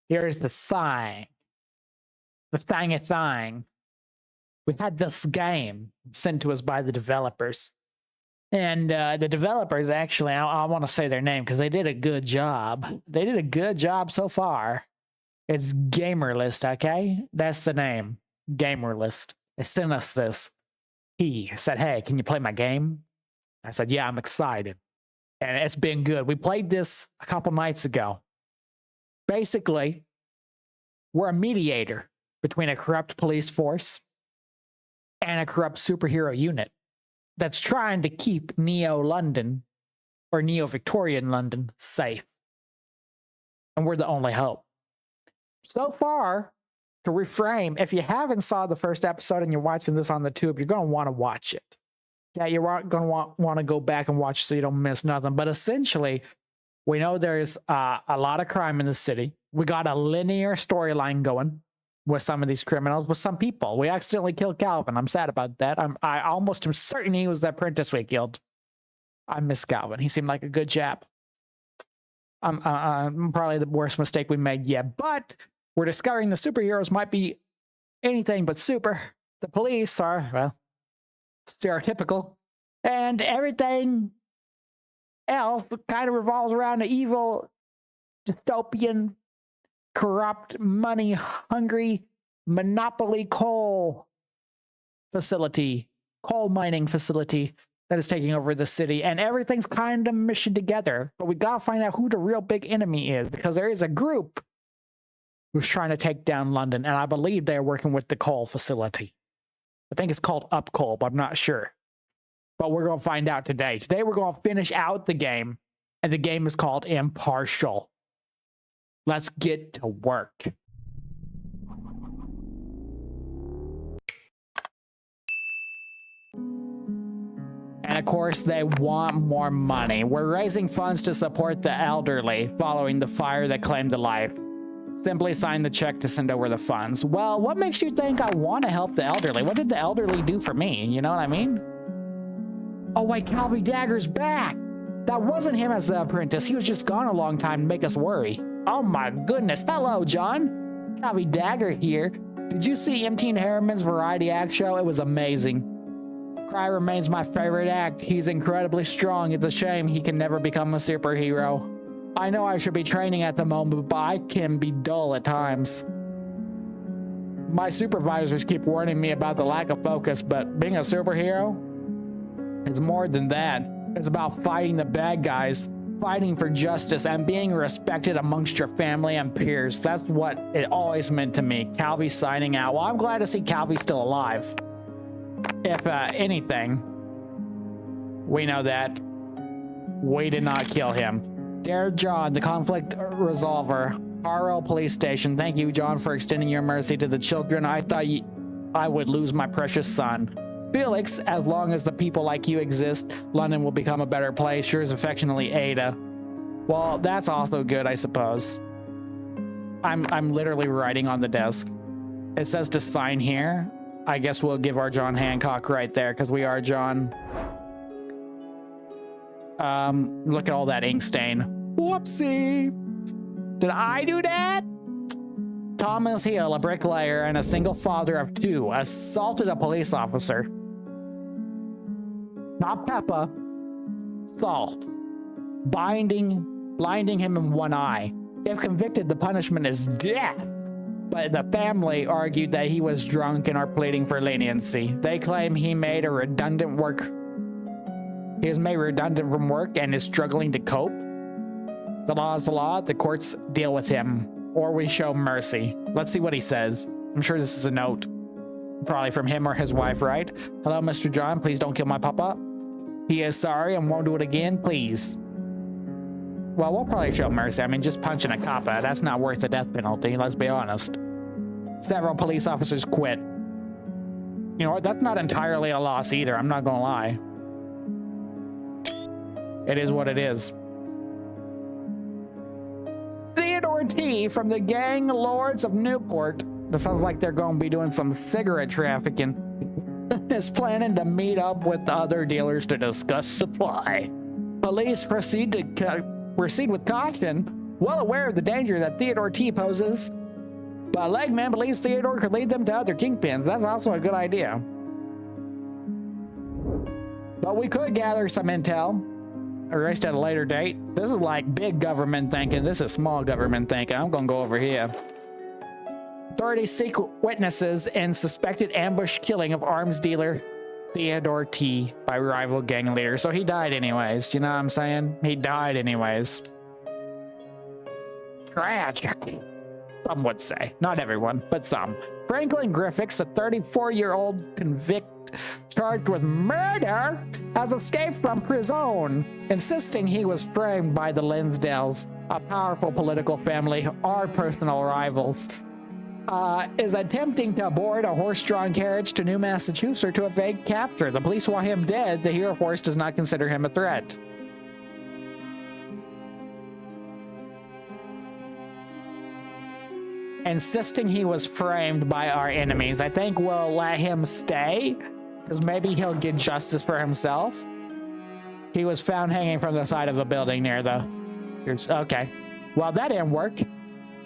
Here's the thing. The thing. We had this game sent to us by the developers. And the developers, actually, I want to say their name because they did a good job. They did a good job so far. It's Gamerlist, okay? That's the name. Gamerlist. They sent us this. He said, hey, can you play my game? I said, yeah, I'm excited. And it's been good. We played this a couple nights ago. Basically, we're a mediator between a corrupt police force and a corrupt superhero unit that's trying to keep Neo-London or Neo-Victorian London safe. And we're the only hope. So far, to reframe, if you haven't saw the first episode and you're watching this on the tube, you're going to want to watch it. Yeah, you're going to want to go back and watch so you don't miss nothing. But essentially, we know there's a lot of crime in the city. We got a linear storyline going with some of these criminals, with some people. We accidentally killed Calvin. I'm sad about that. I almost am certain he was the apprentice we killed. I miss Calvin. He seemed like a good chap. Probably the worst mistake we made yet. But we're discovering the superheroes might be anything but super. The police are, well, stereotypical. And everything else kind of revolves around the evil, dystopian, corrupt, money-hungry monopoly coal mining facility that is taking over the city. And everything's kind of missioned together. But we gotta find out who the real big enemy is, because there is a group who's trying to take down London. And I believe they're working with the coal facility. I think it's called Up Coal, but I'm not sure. But we're going to find out today. Today we're going to finish out the game, and the game is called Impartial. Let's get to work. And of course, they want more money. We're raising funds to support the elderly following the fire that claimed their life. Simply sign the check to send over the funds. Well, what makes you think I want to help the elderly? What did the elderly do for me? You know what I mean? Oh wait, Calvi Dagger's back. That wasn't him as the apprentice. He was just gone a long time to make us worry. Oh my goodness. Hello, John. Calvi Dagger here. Did you see M.T. Harriman's variety act show? It was amazing. Cry remains my favorite act. He's incredibly strong. It's a shame he can never become a superhero. I know I should be training at the moment, but I can be dull at times. My supervisors keep warning me about the lack of focus, but being a superhero is more than that. It's about fighting the bad guys, fighting for justice, and being respected amongst your family and peers. That's what it always meant to me. Calvi signing out. Well, I'm glad to see Calvi still alive. If anything, we know that we did not kill him. Dear John, the conflict resolver, RL Police Station. Thank you, John, for extending your mercy to the children. I thought I would lose my precious son. Felix, as long as the people like you exist, London will become a better place. Yours affectionately, Ada. Well, that's also good, I suppose. I'm literally writing on the desk. It says to sign here. I guess we'll give our John Hancock right there, because we are John. Look at all that ink stain. Whoopsie! Did I do that? Thomas Hill, a bricklayer and a single father of two, assaulted a police officer. Not Peppa. Salt. Blinding him in one eye. If convicted, the punishment is death. But the family argued that he was drunk and are pleading for leniency. They claim he made a redundant work. He is made redundant from work and is struggling to cope. The law is the law. The courts deal with him. Or we show mercy. Let's see what he says. I'm sure this is a note. Probably from him or his wife, right? Hello, Mr. John. Please don't kill my papa. He is sorry and won't do it again. Please. Well, we'll probably show mercy. I mean, just punching a cop, that's not worth the death penalty. Let's be honest. Several police officers quit. You know what? That's not entirely a loss either. I'm not gonna lie. It is what it is. Theodore T. from the Gang Lords of Newport. That sounds like they're going to be doing some cigarette trafficking. Is planning to meet up with other dealers to discuss supply. Police proceed with caution. well aware of the danger that Theodore T poses, but Legman believes Theodore could lead them to other kingpins. That's also a good idea. But we could gather some intel, erased at a later date. This is like big government thinking. This is small government thinking. I'm gonna go over here. Authorities seek witnesses in suspected ambush killing of arms dealer Theodore T by rival gang leader. So he died anyways. You know what I'm saying? He died anyways. Tragic. Some would say. Not everyone, but some. Franklin Griffiths, a 34-year-old charged with murder, has escaped from prison, insisting he was framed by the Linsdales, a powerful political family, our personal rivals. Is attempting to board a horse-drawn carriage to New Massachusetts to evade capture. The police want him dead. The hero force does not consider him a threat. Insisting he was framed by our enemies. I think we'll let him stay, because maybe he'll get justice for himself. He was found hanging from the side of a building near the... Okay. Well, that didn't work.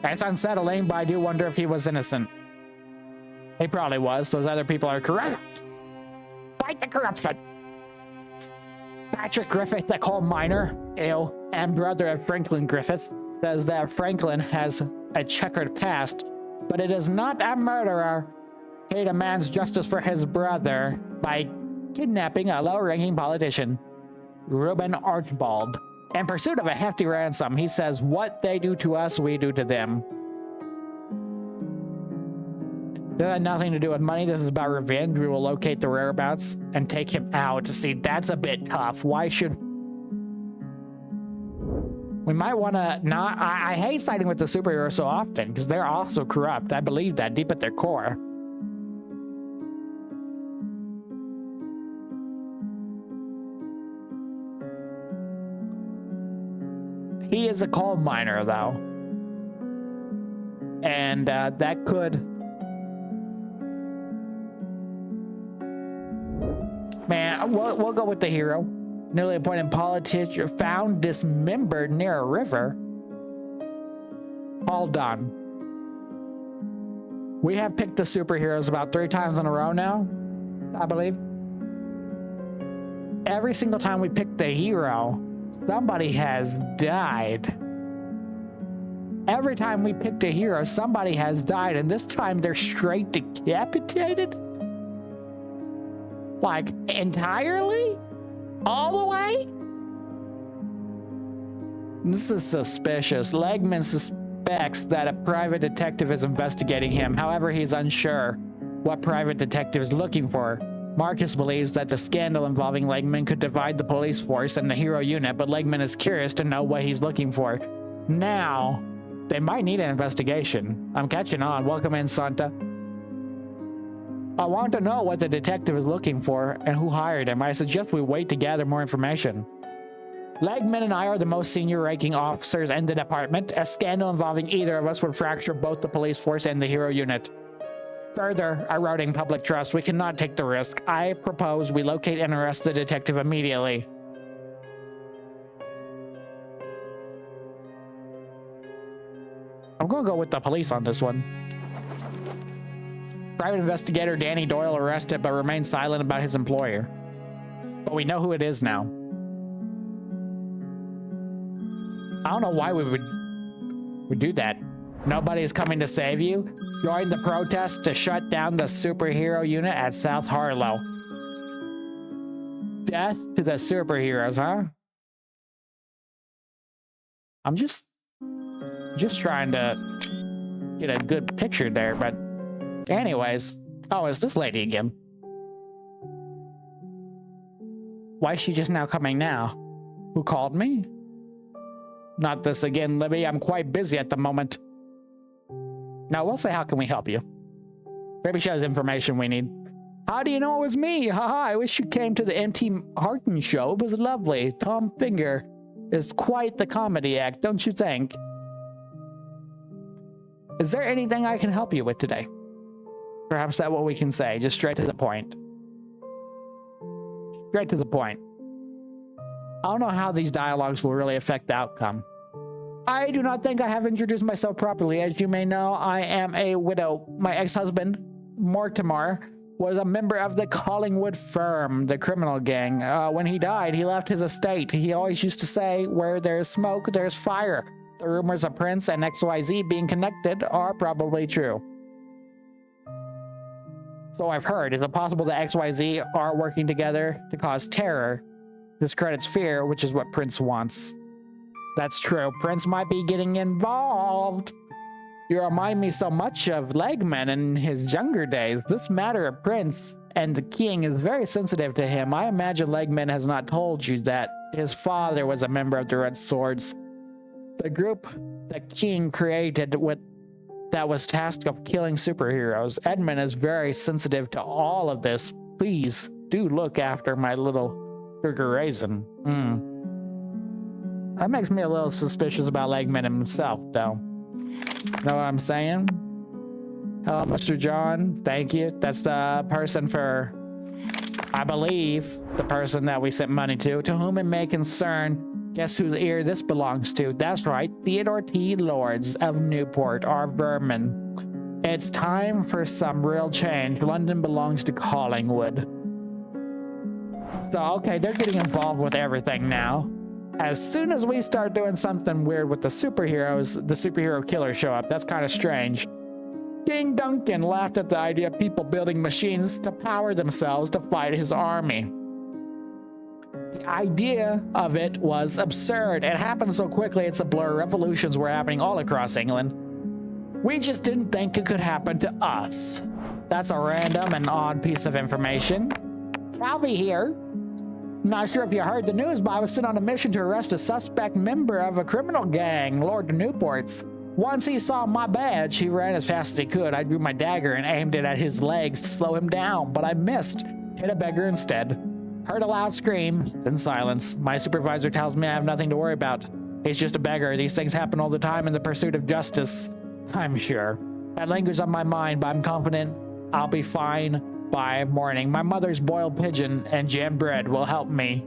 That's unsettling, but I do wonder if he was innocent. He probably was. Those other people are corrupt. Fight the corruption. Patrick Griffith, the coal miner, and brother of Franklin Griffith, says that Franklin has a checkered past, but it is not a murderer. He demands justice for his brother by kidnapping a low-ranking politician, Reuben Archibald. In pursuit of a hefty ransom, he says, what they do to us, we do to them. This has nothing to do with money. This is about revenge. We will locate the whereabouts and take him out. See, that's a bit tough. Why should... We might want to not... I hate siding with the superheroes so often, because they're also corrupt. I believe that deep at their core. He is a coal miner, though. And that could... Man, we'll go with the hero. Newly appointed politician found dismembered near a river. All done. We have picked the superheroes about 3 times in a row now, I believe. Every single time we pick the hero, somebody has died. Every time we picked a hero, somebody has died, and this time they're straight decapitated? Like, entirely? All the way? This is suspicious. Legman suspects that a private detective is investigating him. However, he's unsure what private detective is looking for. Marcus believes that the scandal involving Legman could divide the police force and the hero unit, but Legman is curious to know what he's looking for. Now, they might need an investigation. I'm catching on. Welcome in, Santa. I want to know what the detective is looking for and who hired him. I suggest we wait to gather more information. Legman and I are the most senior-ranking officers in the department. A scandal involving either of us would fracture both the police force and the hero unit, further eroding public trust. We cannot take the risk. I propose we locate and arrest the detective immediately. I'm gonna go with the police on this one. Private investigator Danny Doyle arrested but remains silent about his employer. But we know who it is now. I don't know why we would do that. Nobody is coming to save you. Join the protest to shut down the superhero unit at South Harlow. Death to the superheroes, huh? I'm just trying to get a good picture there, but anyways. Oh, it's this lady again. Why is she just now coming now? Who called me? Not this again, Libby. I'm quite busy at the moment. Now, we'll say, how can we help you? Maybe she has information we need. How do you know it was me? Haha, I wish you came to the M.T. Harton show. It was lovely. Tom Finger is quite the comedy act, don't you think? Is there anything I can help you with today? Perhaps that's what we can say, just straight to the point. Straight to the point. I don't know how these dialogues will really affect the outcome. I do not think I have introduced myself properly. As you may know, I am a widow. My ex-husband, Mortimer, was a member of the Collingwood firm, the criminal gang. When he died, he left his estate. He always used to say, where there's smoke, there's fire. The rumors of Prince and XYZ being connected are probably true. So I've heard. Is it possible that XYZ are working together to cause terror? This credits fear, which is what Prince wants. That's true. Prince might be getting involved. You remind me so much of Legman in his younger days. This matter of Prince and the king is very sensitive to him. I imagine Legman has not told you that his father was a member of the Red Swords. The group the king created that was tasked of killing superheroes. Edmund is very sensitive to all of this. Please do look after my little sugar raisin. That makes me a little suspicious about Legman himself, though. Know what I'm saying? Hello, Mr. John. Thank you. That's the person for, I believe, the person that we sent money to whom it may concern. Guess whose ear this belongs to? That's right, Theodore T. Lords of Newport, our vermin. It's time for some real change. London belongs to Collingwood. So, okay, they're getting involved with everything now. As soon as we start doing something weird with the superheroes, the superhero killers show up. That's kind of strange. King Duncan laughed at the idea of people building machines to power themselves to fight his army. The idea of it was absurd. It happened so quickly, it's a blur. Revolutions were happening all across England. We just didn't think it could happen to us. That's a random and odd piece of information. Calvi here. Not sure if you heard the news, but I was sent on a mission to arrest a suspect member of a criminal gang, Lord Newport's. Once he saw my badge, he ran as fast as he could. I drew my dagger and aimed it at his legs to slow him down, but I missed. Hit a beggar instead. Heard a loud scream, then silence. My supervisor tells me I have nothing to worry about. He's just a beggar. These things happen all the time in the pursuit of justice. I'm sure. That lingers on my mind, but I'm confident I'll be fine by morning. My mother's boiled pigeon and jam bread will help me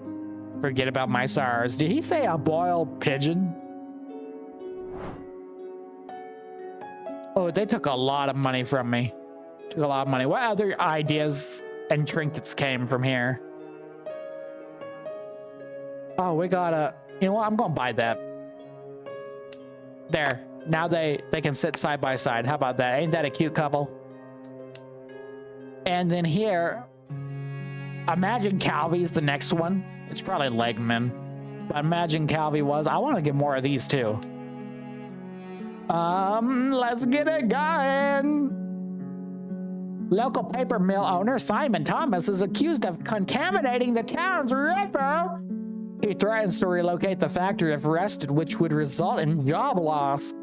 forget about my sorrows. Did he say a boiled pigeon? Oh, they took a lot of money from me. Took a lot of money. What other ideas and trinkets came from here? Oh, we gotta... You know what? I'm gonna buy that. There. Now they can sit side by side. How about that? Ain't that a cute couple? And then here, imagine Calvi's the next one. It's probably Legman. But imagine Calvi was. I want to get more of these too. Let's get it going. Local paper mill owner Simon Thomas is accused of contaminating the town's river. He threatens to relocate the factory if arrested, which would result in job loss.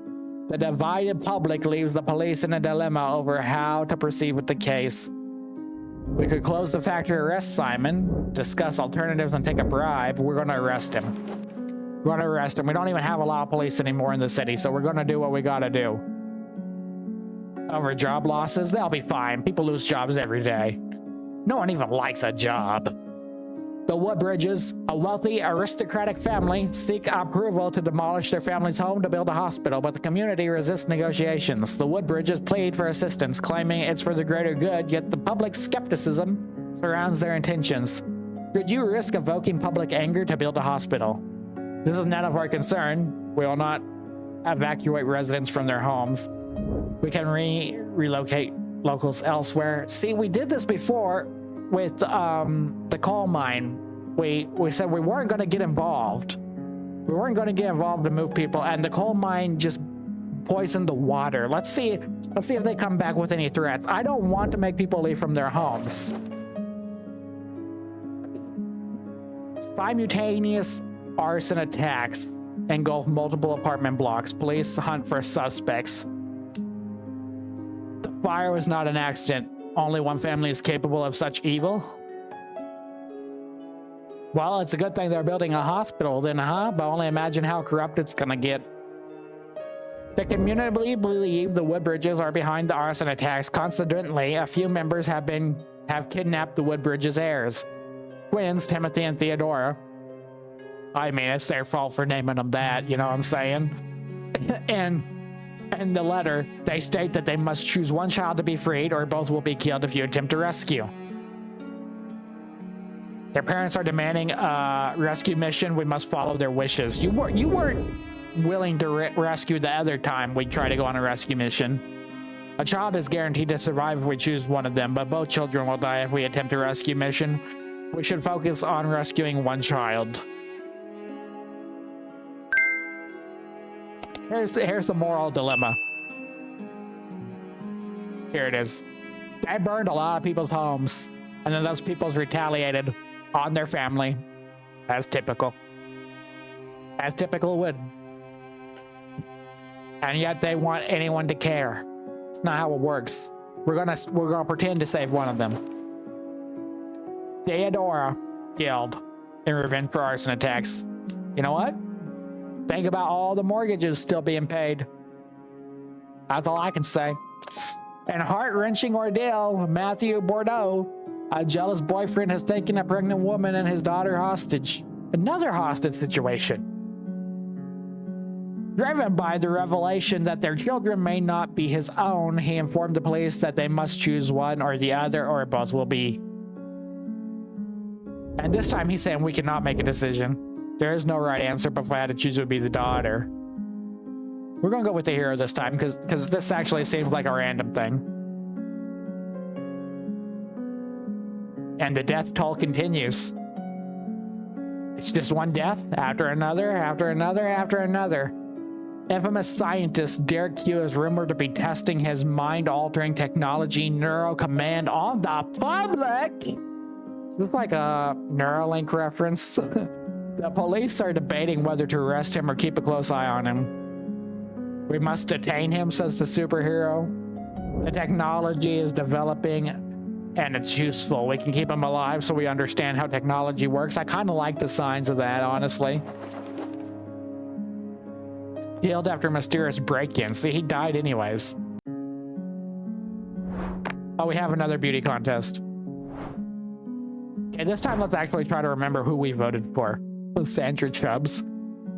The divided public leaves the police in a dilemma over how to proceed with the case. We could close the factory, arrest Simon, discuss alternatives, and take a bribe. We're going to arrest him. We're going to arrest him. We don't even have a lot of police anymore in the city, so we're going to do what we got to do. Over job losses, they'll be fine. People lose jobs every day. No one even likes a job. The Woodbridges, a wealthy aristocratic family, seek approval to demolish their family's home to build a hospital, but the community resists negotiations. The Woodbridges plead for assistance, claiming it's for the greater good, yet the public skepticism surrounds their intentions. Could you risk evoking public anger to build a hospital? This is none of our concern. We will not evacuate residents from their homes. We can relocate locals elsewhere. See, we did this before with the coal mine. We said we weren't going to get involved. We weren't going to get involved to move people, and the coal mine just poisoned the water. Let's see if they come back with any threats. I don't want to make people leave from their homes. Simultaneous arson attacks engulf multiple apartment blocks. Police hunt for suspects. The fire was not an accident. Only one family is capable of such evil. Well, it's a good thing they're building a hospital then, huh? But only imagine how corrupt it's gonna get. The community believe the Woodbridges are behind the arson attacks. Consequently, a few members have kidnapped the Woodbridges' heirs. Twins, Timothy and Theodora. I mean, it's their fault for naming them that, you know what I'm saying? And in the letter, they state that they must choose one child to be freed or both will be killed if you attempt to rescue. Their parents are demanding a rescue mission. We must follow their wishes. You weren't willing to rescue the other time we tried to go on a rescue mission. A child is guaranteed to survive if we choose one of them, but both children will die if we attempt a rescue mission. We should focus on rescuing one child. Here's the moral dilemma. Here it is. They burned a lot of people's homes, and then those people's retaliated on their family, as typical. As typical would. And yet they want anyone to care. It's not how it works. We're gonna pretend to save one of them. Theodora killed in revenge for arson attacks. You know what? Think about all the mortgages still being paid. That's all I can say. An heart-wrenching ordeal, Matthew Bordeaux, a jealous boyfriend, has taken a pregnant woman and his daughter hostage. Another hostage situation. Driven by the revelation that their children may not be his own, he informed the police that they must choose one or the other or both will be. And this time he's saying we cannot make a decision. There is no right answer, but if I had to choose, it would be the daughter. We're gonna go with the hero this time because this actually seems like a random thing. And the death toll continues. It's just one death after another, after another, after another. Infamous scientist Derek Q is rumored to be testing his mind-altering technology Neurocommand on the public. Is this like a Neuralink reference? The police are debating whether to arrest him or keep a close eye on him. We must detain him, says the superhero. The technology is developing and it's useful. We can keep him alive so we understand how technology works. I kind of like the signs of that, honestly. Killed after mysterious break-in. See, he died anyways. Oh, we have another beauty contest. Okay, this time let's actually try to remember who we voted for. Sandra Chubbs.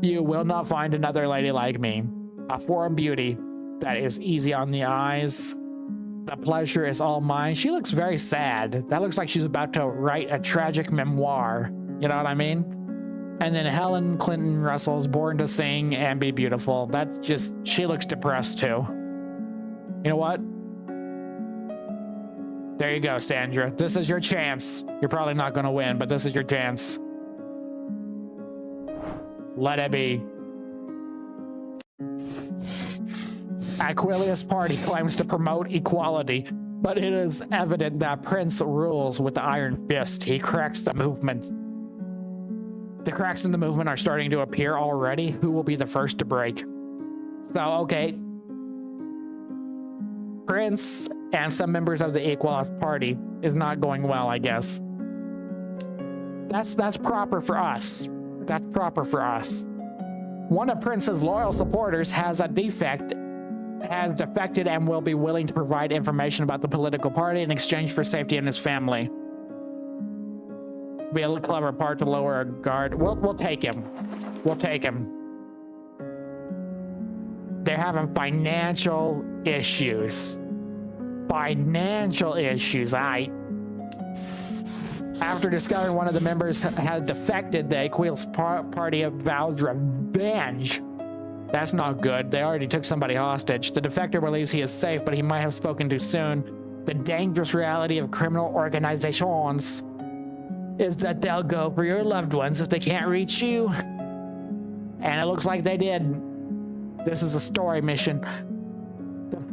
You will not find another lady like me. A foreign beauty that is easy on the eyes. The pleasure is all mine. She looks very sad. That looks like she's about to write a tragic memoir. You know what I mean? And then Helen Clinton Russell's born to sing and be beautiful. That's just, she looks depressed too. You know what? There you go, Sandra. This is your chance. You're probably not going to win, but this is your chance. Let it be. Aquilius Party claims to promote equality, but it is evident that Prince rules with the iron fist. He cracks the movement. The cracks in the movement are starting to appear already. Who will be the first to break? So, okay. Prince and some members of the Equalist Party is not going well, I guess. That's proper for us. That's proper for us. One of Prince's loyal supporters has defected and will be willing to provide information about the political party in exchange for safety in his family. Be a clever part to lower a guard. We'll take him. We'll take him. They're having financial issues. Financial issues. After discovering one of the members had defected, the Aquilus Party have vowed revenge. That's not good. They already took somebody hostage. The defector believes he is safe, but he might have spoken too soon. The dangerous reality of criminal organizations is that they'll go for your loved ones if they can't reach you. And it looks like they did. This is a story mission.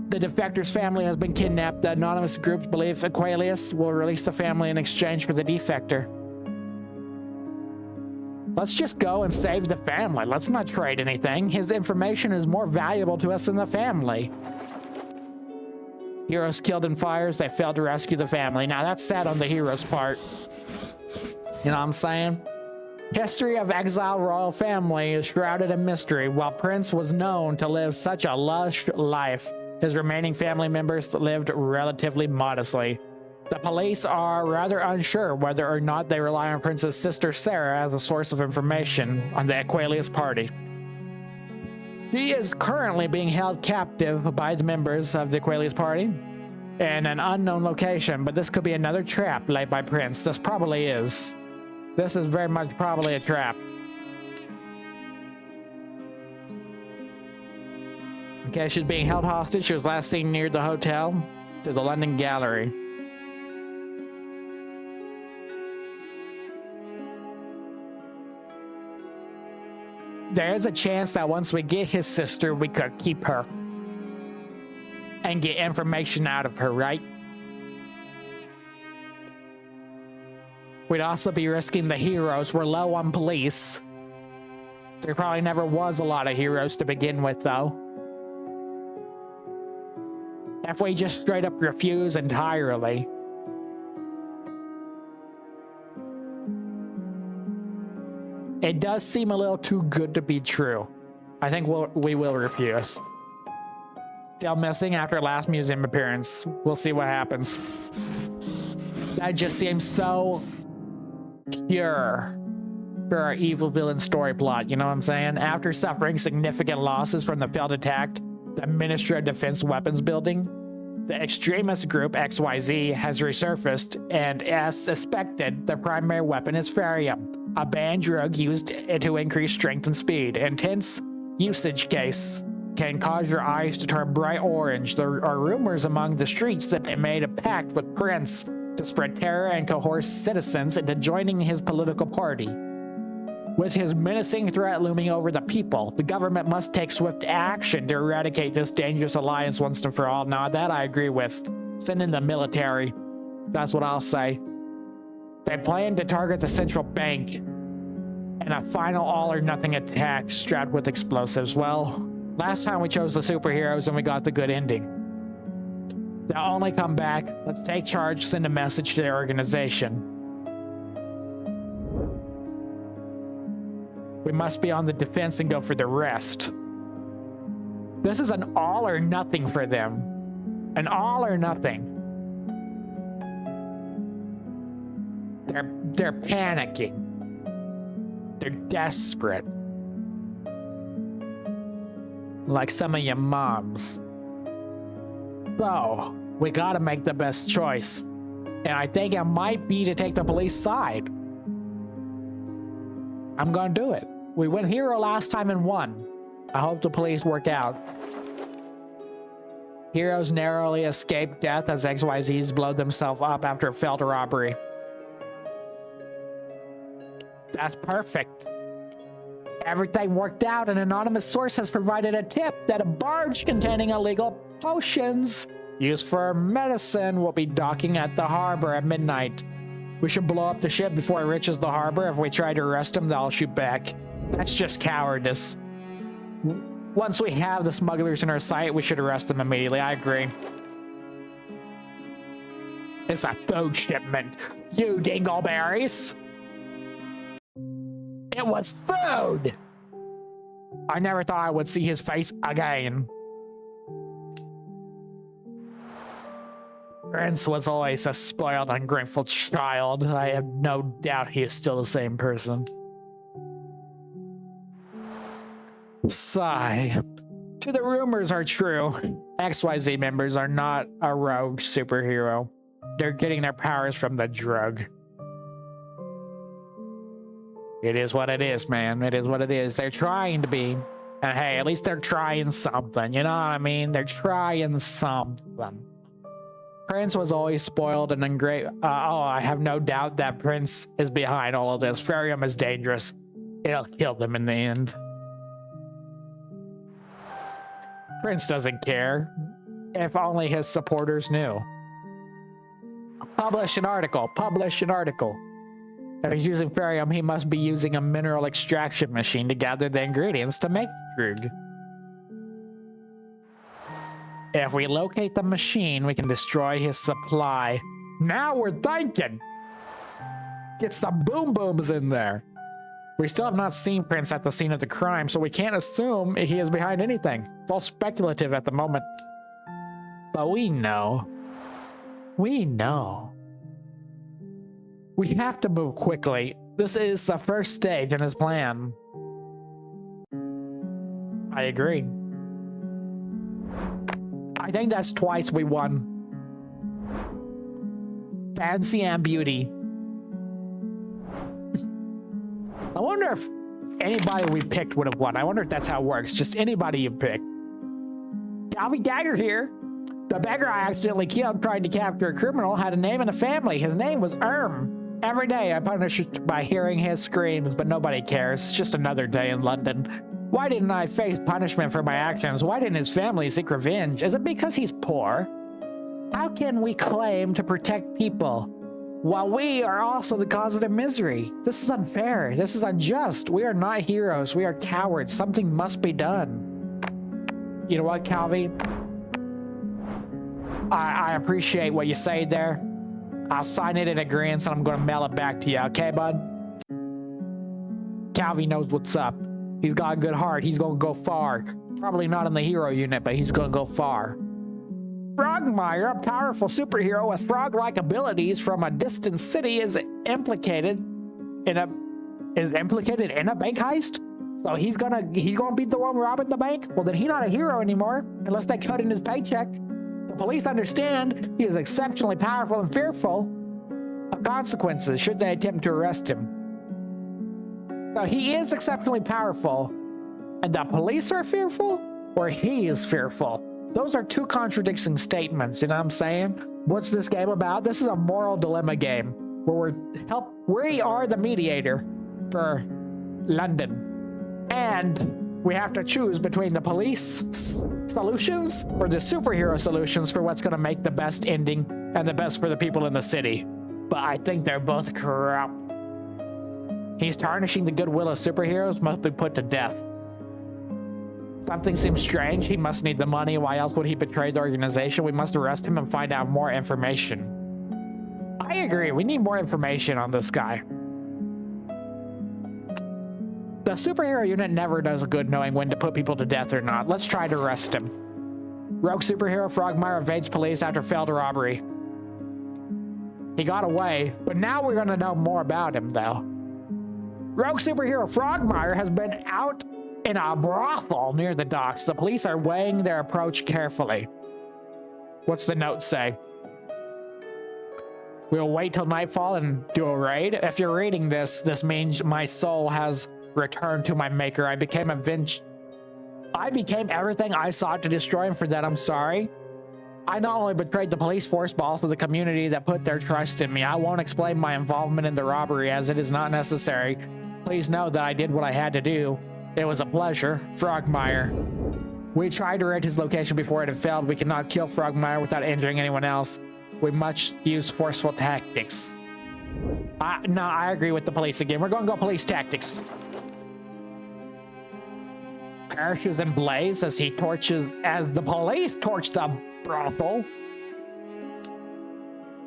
The defector's family has been kidnapped. The anonymous groups believe Aquilius will release the family in exchange for the defector. Let's just go and save the family. Let's not trade anything. His information is more valuable to us than the family. Heroes killed in fires. They failed to rescue the family. Now that's sad on the hero's part. You know what I'm saying? History of exile royal family is shrouded in mystery. While Prince was known to live such a lush life, his remaining family members lived relatively modestly. The police are rather unsure whether or not they rely on Prince's sister Sarah as a source of information on the Aquilius Party. He is currently being held captive by the members of the Aquarius party in an unknown location, but this could be another trap laid by Prince. This probably is. This is very much probably a trap. Okay, she's being held hostage. She was last seen near the hotel to the London Gallery. There is a chance that once we get his sister, we could keep her and get information out of her, right? We'd also be risking the heroes. We're low on police. There probably never was a lot of heroes to begin with, though. If we just straight up refuse entirely. It does seem a little too good to be true. I think we will refuse. Still missing after last museum appearance. We'll see what happens. That just seems so pure for our evil villain story plot, you know what I'm saying? After suffering significant losses from the failed attack, the Ministry of Defense weapons building, the extremist group XYZ has resurfaced, and as suspected, the primary weapon is Farium, a banned drug used to increase strength and speed. Intense usage case can cause your eyes to turn bright orange. There are rumors among the streets that they made a pact with Prince to spread terror and coerce citizens into joining his political party. With his menacing threat looming over the people, the government must take swift action to eradicate this dangerous alliance once and for all. Now, that I agree with. Send in the military. That's what I'll say. They plan to target the central bank in a final all-or-nothing attack strapped with explosives. Well, last time we chose the superheroes and we got the good ending. They'll only come back. Let's take charge, send a message to their organization. We must be on the defense and go for the rest. This is an all or nothing for them. An all or nothing. They're panicking. They're desperate. Like some of your moms. So, we gotta make the best choice. And I think it might be to take the police side. I'm gonna do it. We went hero last time and won. I hope the police work out. Heroes narrowly escaped death as XYZs blow themselves up after a failed robbery. That's perfect. Everything worked out. An anonymous source has provided a tip that a barge containing illegal potions used for medicine will be docking at the harbor at midnight. We should blow up the ship before it reaches the harbor. If we try to arrest them, they'll shoot back. That's just cowardice. Once we have the smugglers in our sight, we should arrest them immediately. I agree. It's a food shipment, you dingleberries. It was food! I never thought I would see his face again. Prince was always a spoiled, ungrateful child. I have no doubt he is still the same person. Sigh. If the rumors are true, XYZ members are not a rogue superhero. They're getting their powers from the drug. It is what it is, man. It is what it is. They're trying to be. And hey, at least they're trying something. You know what I mean? They're trying something. Prince was always spoiled and ungrateful. I have no doubt that Prince is behind all of this. Farium is dangerous. It'll kill them in the end. Prince doesn't care. If only his supporters knew. Publish an article. Publish an article. If he's using Farium, he must be using a mineral extraction machine to gather the ingredients to make the drug. If we locate the machine, we can destroy his supply. Now we're thinking! Get some boom booms in there. We still have not seen Prince at the scene of the crime, so we can't assume he is behind anything. It's all speculative at the moment. But we know. We know. We have to move quickly. This is the first stage in his plan. I agree. I think that's twice we won. Fancy and beauty. I wonder if anybody we picked would have won. I wonder if that's how it works. Just anybody you pick. Calvin Dagger here. The beggar I accidentally killed trying to capture a criminal had a name and a family. His name was Every day I punish it by hearing his screams, but nobody cares. It's just another day in London. Why didn't I face punishment for my actions? Why didn't his family seek revenge? Is it because he's poor? How can we claim to protect people while we are also the cause of their misery? This is unfair. This is unjust. We are not heroes. We are cowards. Something must be done. You know what, Calvi? I appreciate what you say there. I'll sign it in agreement and I'm going to mail it back to you, okay, bud? Calvi knows what's up. He's got a good heart. He's going to go far. Probably not in the hero unit, but he's going to go far. Frogmire, a powerful superhero with frog-like abilities from a distant city, is implicated in a bank heist. So he's gonna be the one robbing the bank. Well, then he's not a hero anymore unless they cut in his paycheck. The police understand he is exceptionally powerful and fearful of consequences should they attempt to arrest him. So he is exceptionally powerful, and the police are fearful, or he is fearful. Those are two contradicting statements, you know what I'm saying? What's this game about? This is a moral dilemma game where we are the mediator for London. And we have to choose between the police solutions or the superhero solutions for what's going to make the best ending and the best for the people in the city. But I think they're both corrupt. He's tarnishing the goodwill of superheroes, must be put to death. Something seems strange. He must need the money. Why else would he betray the organization? We must arrest him and find out more information. I agree. We need more information on this guy. The superhero unit never does good knowing when to put people to death or not. Let's try to arrest him. Rogue superhero Frogmire evades police after failed robbery. He got away, but now we're going to know more about him, though. Rogue superhero Frogmire has been out in a brothel near the docks. The police are weighing their approach carefully. What's the note say? We'll wait till nightfall and do a raid. If you're reading this, this means my soul has returned to my maker. I became everything I sought to destroy, and for that I'm sorry. I not only betrayed the police force, but also the community that put their trust in me. I won't explain my involvement in the robbery as it is not necessary. Please know that I did what I had to do. It was a pleasure. Frogmire. We tried to raid his location before it had failed. We cannot kill Frogmire without injuring anyone else. We must use forceful tactics. No, I agree with the police again. We're going to go police tactics. Perishes in blaze as the police torch the brothel.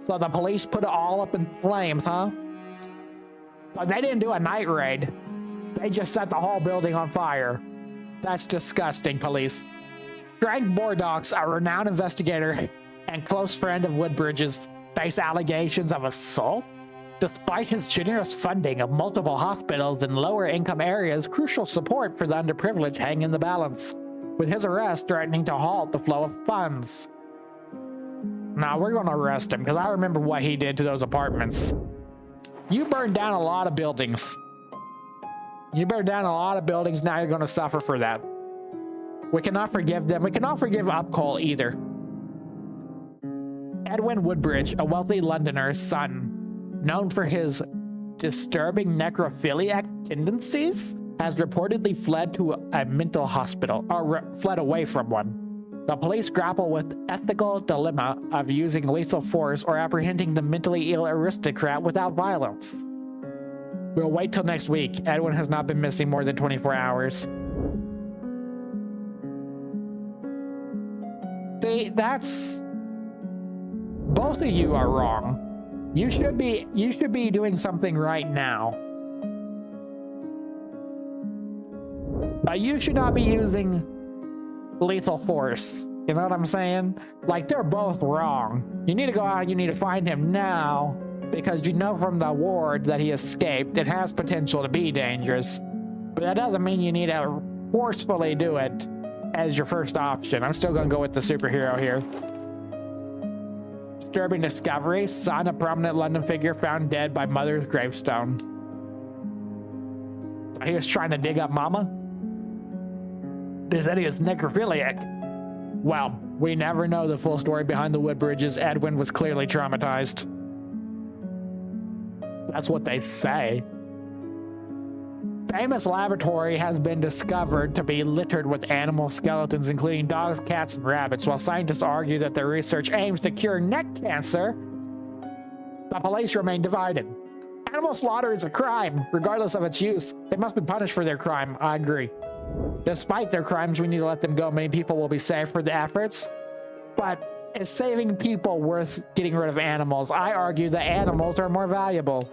So the police put it all up in flames, huh? But they didn't do a night raid. They just set the whole building on fire. That's disgusting, police. Greg Bordox, a renowned investigator and close friend of Woodbridge's, face allegations of assault. Despite his generous funding of multiple hospitals in lower income areas, crucial support for the underprivileged hang in the balance, with his arrest threatening to halt the flow of funds. Now we're going to arrest him because I remember what he did to those apartments. You burned down a lot of buildings. You burned down a lot of buildings. Now you're going to suffer for that. We cannot forgive them. We cannot forgive Upcall either. Edwin Woodbridge, a wealthy Londoner's son, known for his disturbing necrophiliac tendencies, has reportedly fled to a mental hospital, or fled away from one. The police grapple with ethical dilemma of using lethal force or apprehending the mentally ill aristocrat without violence. We'll wait till next week. Edwin has not been missing more than 24 hours. See, that's... Both of you are wrong. You should be doing something right now. But you should not be using lethal force. You know what I'm saying? Like, they're both wrong. You need to go out and you need to find him now, because you know from the ward that he escaped. It has potential to be dangerous. But that doesn't mean you need to forcefully do it as your first option. I'm still gonna go with the superhero here. Disturbing discovery. Son, a prominent London figure found dead by mother's gravestone. He was trying to dig up mama? They said he was necrophiliac. Well, we never know the full story behind the Woodbridges. Edwin was clearly traumatized. That's what they say. Famous laboratory has been discovered to be littered with animal skeletons, including dogs, cats, and rabbits. While scientists argue that their research aims to cure neck cancer, the police remain divided. Animal slaughter is a crime, regardless of its use. They must be punished for their crime. I agree. Despite their crimes, we need to let them go. Many people will be saved for the efforts. But is saving people worth getting rid of animals? I argue that animals are more valuable.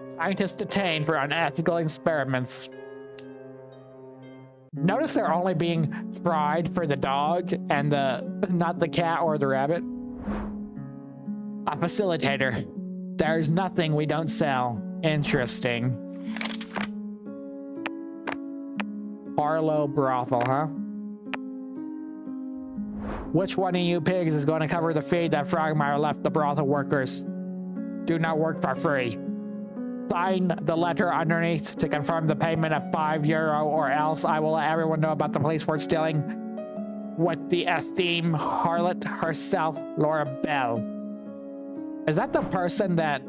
Scientists detained for unethical experiments. Notice they're only being tried for the dog and not the cat or the rabbit. A facilitator. There's nothing we don't sell. Interesting. Harlow brothel, huh? Which one of you pigs is going to cover the fee that Frogmire left the brothel workers? Do not work for free. Sign the letter underneath to confirm the payment of €5, or else I will let everyone know about the police for stealing. With the esteemed harlot herself, Laura Bell. Is that the person that...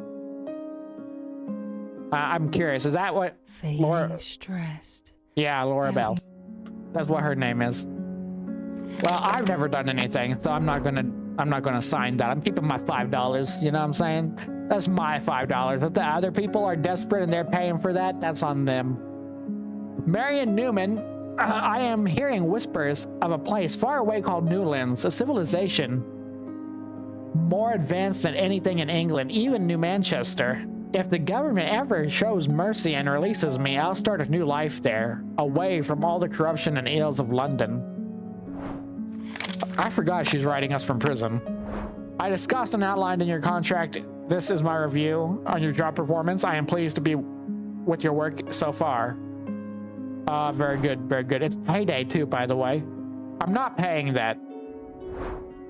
I'm curious, is that what... Laura... stressed. Yeah, Laura Bell. That's what her name is. Well, I've never done anything, so I'm not gonna sign that. I'm keeping my $5, you know what I'm saying? That's my $5. If the other people are desperate and they're paying for that, that's on them. Marion Newman, I am hearing whispers of a place far away called Newlands, a civilization more advanced than anything in England, even New Manchester. If the government ever shows mercy and releases me, I'll start a new life there, away from all the corruption and ills of London. I forgot she's writing us from prison. I discussed and outlined in your contract. This is my review on your job performance. I am pleased to be with your work so far. Very good, very good. It's payday too, by the way. I'm not paying that.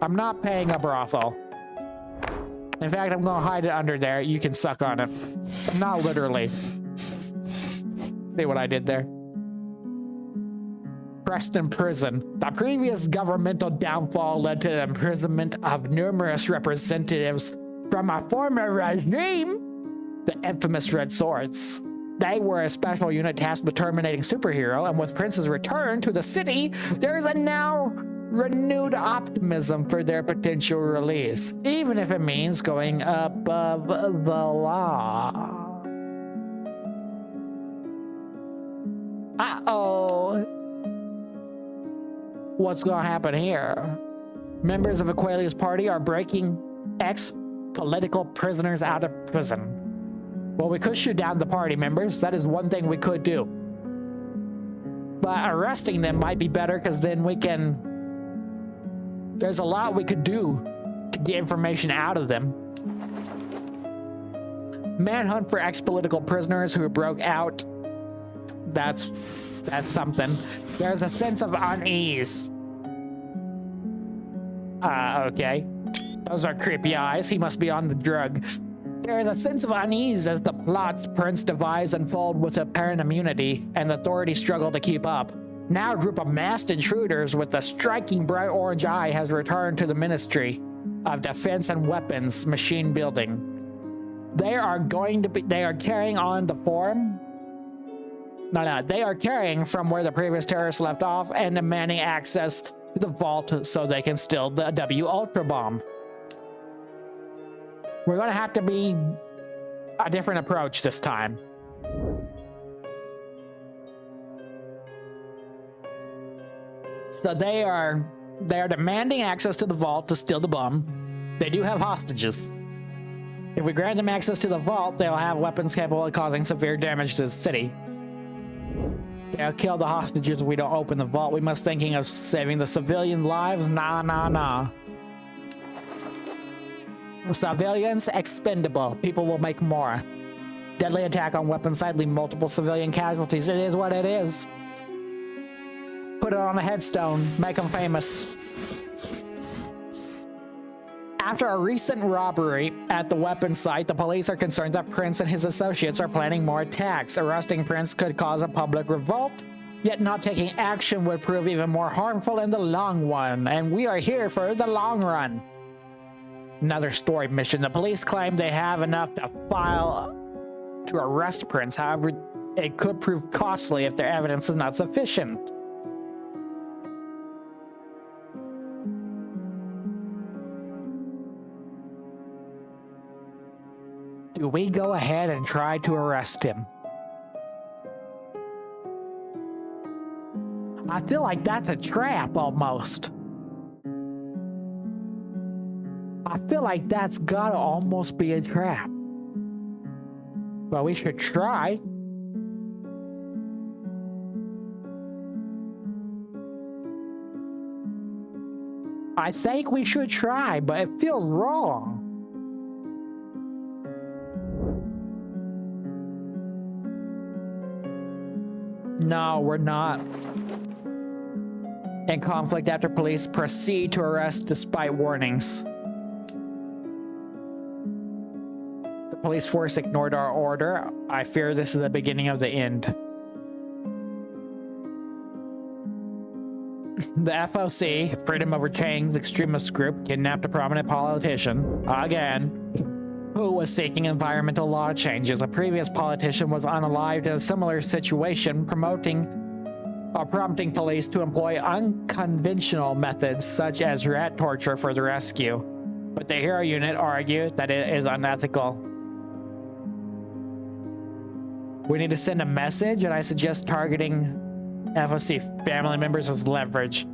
I'm not paying a brothel. In fact, I'm gonna hide it under there. You can suck on it. But not literally. See what I did there? Preston Prison. The previous governmental downfall led to the imprisonment of numerous representatives from a former regime, the infamous Red Swords. They were a special unit tasked with terminating superhero, and with Prince's return to the city, there is a now renewed optimism for their potential release, even if it means going above the law. Uh-oh. What's gonna happen here? Members of Aqualia's party are breaking ex-political prisoners out of prison. Well, we could shoot down the party members. That is one thing we could do. But arresting them might be better, because then we can... There's a lot we could do to get information out of them. Manhunt for ex-political prisoners who broke out. That's something. There's a sense of unease. Okay. Those are creepy eyes. He must be on the drug. There is a sense of unease as the plots Prince devised unfold with apparent immunity, and the authorities struggle to keep up. Now a group of masked intruders with a striking bright orange eye has returned to the Ministry of Defense and Weapons Machine Building. They are carrying on the form. They are carrying from where the previous terrorists left off and demanding access to the vault so they can steal the W Ultra Bomb. We're gonna have to be a different approach this time. So they are demanding access to the vault to steal the bomb. They do have hostages. If we grant them access to the vault, they'll have weapons capable of causing severe damage to the city. They'll kill the hostages if we don't open the vault. We must thinking of saving the civilian lives. Nah. Civilians expendable. People will make more. Deadly attack on weapon site, leaving multiple civilian casualties. It is what it is. Put it on a headstone. Make them famous. After a recent robbery at the weapon site, the police are concerned that Prince and his associates are planning more attacks. Arresting Prince could cause a public revolt, yet not taking action would prove even more harmful in the long run. And we are here for the long run. Another story mission. The police claim they have enough to file to arrest Prince. However, it could prove costly if their evidence is not sufficient. Do we go ahead and try to arrest him? I feel like that's a trap almost. I feel like that's gotta almost be a trap. But we should try. I think we should try, but it feels wrong. No, we're not. In conflict after police proceed to arrest despite warnings. The police force ignored our order. I fear this is the beginning of the end. The FOC, Freedom Over Chains extremist group, kidnapped a prominent politician, again, who was seeking environmental law changes. A previous politician was unalived in a similar situation, prompting police to employ unconventional methods such as rat torture for the rescue. But the hero unit argued that it is unethical. We need to send a message, and I suggest targeting FOC family members as leverage.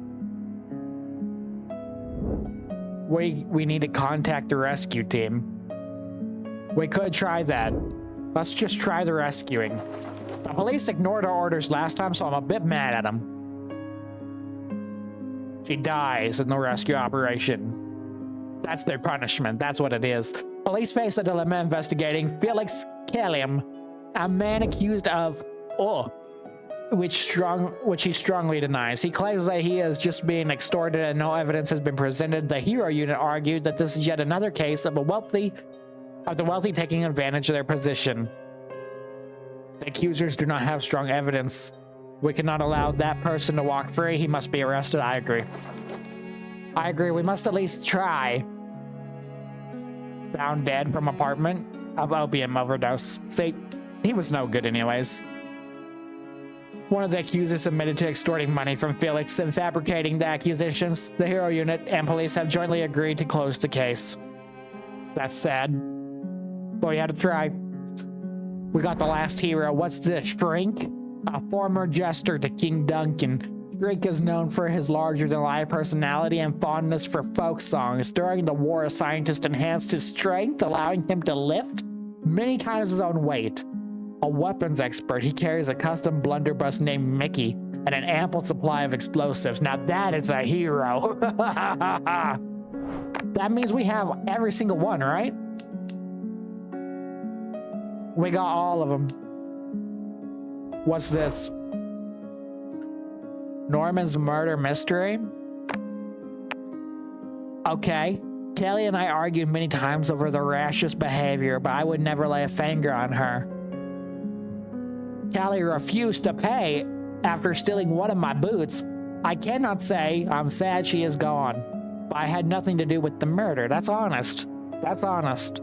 We need to contact the rescue team. We could try that. Let's just try the rescuing. The police ignored our orders last time, so I'm a bit mad at them. She dies in the rescue operation. That's their punishment. That's what it is. Police face a dilemma investigating Felix Kelliam, a man accused of which he strongly denies. He claims that he is just being extorted and no evidence has been presented. The hero unit argued that this is yet another case of the wealthy taking advantage of their position. The accusers do not have strong evidence. We cannot allow that person to walk free. He must be arrested. I agree. We must at least try. Found dead from apartment of opium overdose. See, he was no good anyways. One of the accusers admitted to extorting money from Felix and fabricating the accusations. The hero unit and police have jointly agreed to close the case. That's sad. But we had to try. We got the last hero. What's this? Shrink? A former jester to King Duncan. Shrink is known for his larger-than-life personality and fondness for folk songs. During the war, a scientist enhanced his strength, allowing him to lift many times his own weight. A weapons expert, he carries a custom blunderbuss named Mickey and an ample supply of explosives. Now that is a hero. That means we have every single one, right? We got all of them. What's this? Norman's murder mystery? Okay. Kelly and I argued many times over the rashest behavior, but I would never lay a finger on her. Kelly refused to pay after stealing one of my boots. I cannot say I'm sad she is gone, but I had nothing to do with the murder. That's honest. That's honest.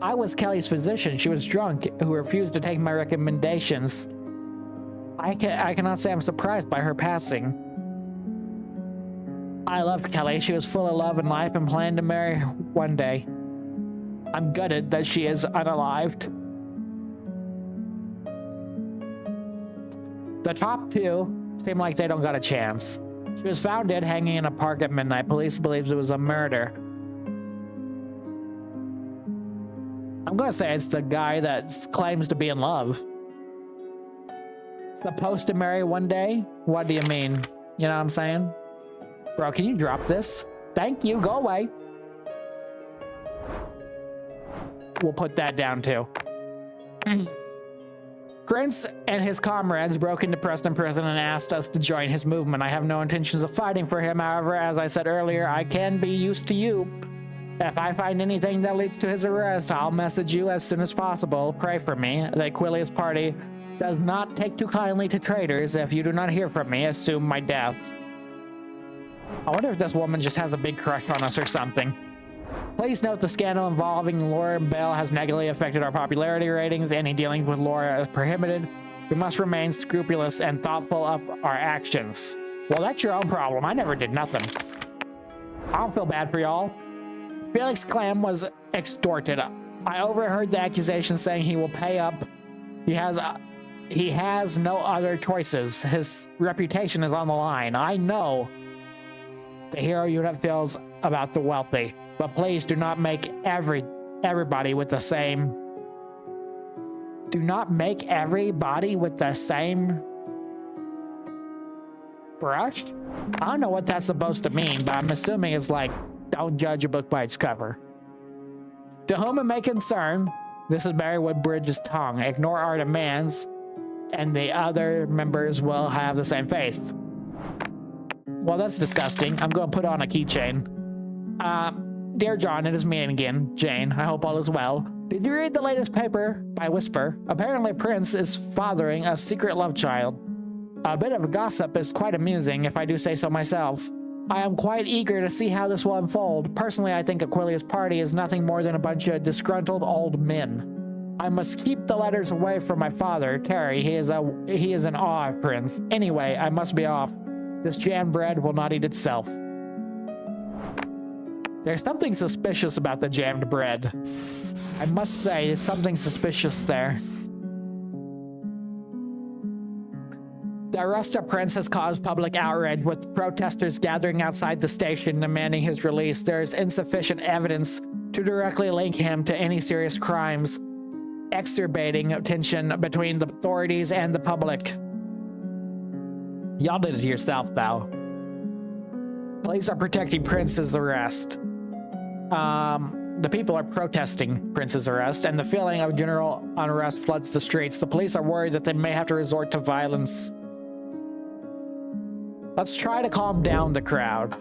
I was Kelly's physician. She was drunk, who refused to take my recommendations. I cannot say I'm surprised by her passing. I loved Kelly. She was full of love and life and planned to marry one day. I'm gutted that she is unalived. The top two seem like they don't got a chance. She was found dead hanging in a park at midnight. Police believes it was a murder. I'm gonna say it's the guy that claims to be in love. Supposed to marry one day? What do you mean? You know what I'm saying? Bro, can you drop this? Thank you, go away. We'll put that down too. Prince and his comrades broke into Preston Prison and asked us to join his movement. I have no intentions of fighting for him. However, as I said earlier, I can be used to you. If I find anything that leads to his arrest, I'll message you as soon as possible. Pray for me. The Aquilius party does not take too kindly to traitors. If you do not hear from me, assume my death. I wonder if this woman just has a big crush on us or something. Please note the scandal involving Laura and Bell has negatively affected our popularity ratings. Any dealing with Laura is prohibited. We must remain scrupulous and thoughtful of our actions. Well, that's your own problem. I never did nothing. I don't feel bad for y'all. Felix Clam was extorted. I overheard the accusation saying he will pay up. He has no other choices. His reputation is on the line. I know the hero unit feels about the wealthy, but please do not make everybody with the same. Do not make everybody with the same brush? I don't know what that's supposed to mean, but I'm assuming it's like, don't judge a book by its cover. To whom it may concern, this is Barry Woodbridge's tongue. Ignore our demands, and the other members will have the same faith. Well, that's disgusting. I'm going to put on a keychain. Dear John, it is me again, Jane. I hope all is well. Did you read the latest paper by Whisper? Apparently Prince is fathering a secret love child. A bit of gossip is quite amusing, if I do say so myself. I am quite eager to see how this will unfold. Personally, I think Aquilius' party is nothing more than a bunch of disgruntled old men. I must keep the letters away from my father, Terry. He is an awe of Prince. Anyway, I must be off. This jam bread will not eat itself. There's something suspicious about the jammed bread. I must say, there's something suspicious there. The arrest of Prince has caused public outrage, with protesters gathering outside the station demanding his release. There is insufficient evidence to directly link him to any serious crimes, exacerbating tension between the authorities and the public. Y'all did it to yourself, though. Police are protecting Prince's arrest. The people are protesting Prince's arrest, and the feeling of general unrest floods the streets. The police are worried that they may have to resort to violence. Let's try to calm down the crowd.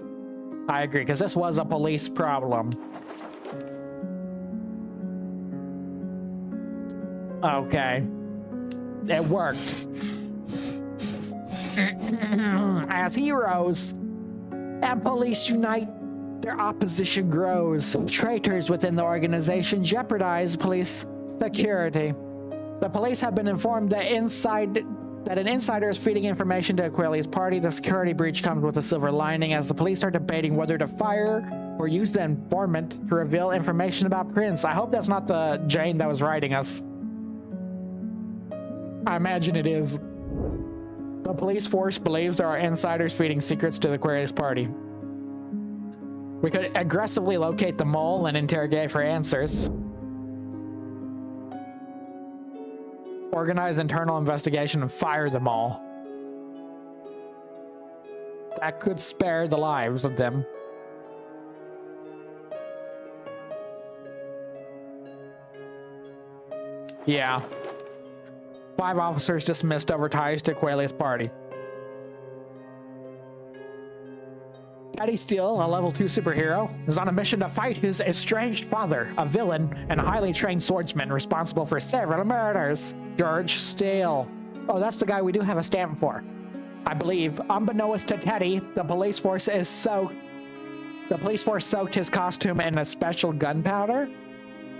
I agree, because this was a police problem. Okay. It worked. As heroes and police unite, their opposition grows. Traitors within the organization jeopardize police security. The police have been informed that an insider is feeding information to Aquilius' party. The security breach comes with a silver lining, as the police are debating whether to fire or use the informant to reveal information about Prince. I hope that's not the Jane that was writing us. I imagine it is. The police force believes there are insiders feeding secrets to the Aquilius party. We could aggressively locate the mole and interrogate for answers. Organize internal investigation and fire them all. That could spare the lives of them. Yeah. 5 officers dismissed over ties to Aquilius party. Eddie Steele, a level 2 superhero, is on a mission to fight his estranged father, a villain and a highly trained swordsman responsible for several murders. George Steele. Oh, that's the guy we do have a stamp for. I believe, unbeknownst to Teddy, the police force soaked his costume in a special gunpowder,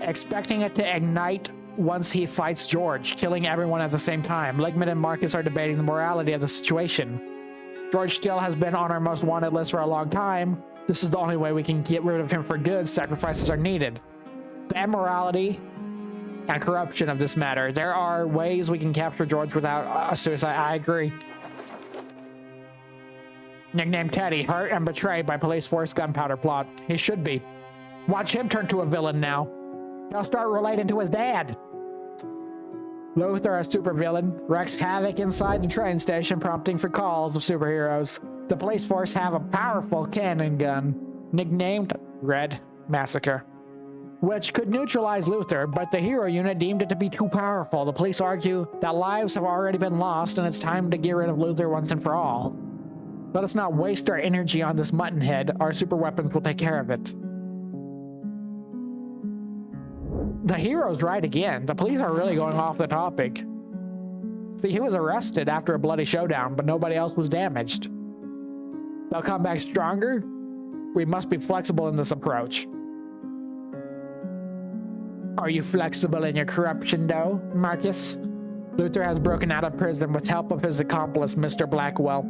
expecting it to ignite once he fights George, killing everyone at the same time. Ligman and Marcus are debating the morality of the situation. George Steele has been on our most wanted list for a long time. This is the only way we can get rid of him for good. Sacrifices are needed. The immorality and corruption of this matter. There are ways we can capture George without a suicide. I agree. Nicknamed Teddy, hurt and betrayed by police force gunpowder plot. He should be. Watch him turn to a villain now. He'll start relating to his dad. Luther, a supervillain, wreaks havoc inside the train station, prompting for calls of superheroes. The police force have a powerful cannon gun, nicknamed Red Massacre. which could neutralize Luther, but the hero unit deemed it to be too powerful. The police argue that lives have already been lost and it's time to get rid of Luther once and for all. Let us not waste our energy on this muttonhead. Our super weapons will take care of it. The hero's right again. The police are really going off the topic. See, he was arrested after a bloody showdown, but nobody else was damaged. They'll come back stronger? We must be flexible in this approach. Are you flexible in your corruption, though, Marcus? Luther has broken out of prison with help of his accomplice, Mr. Blackwell.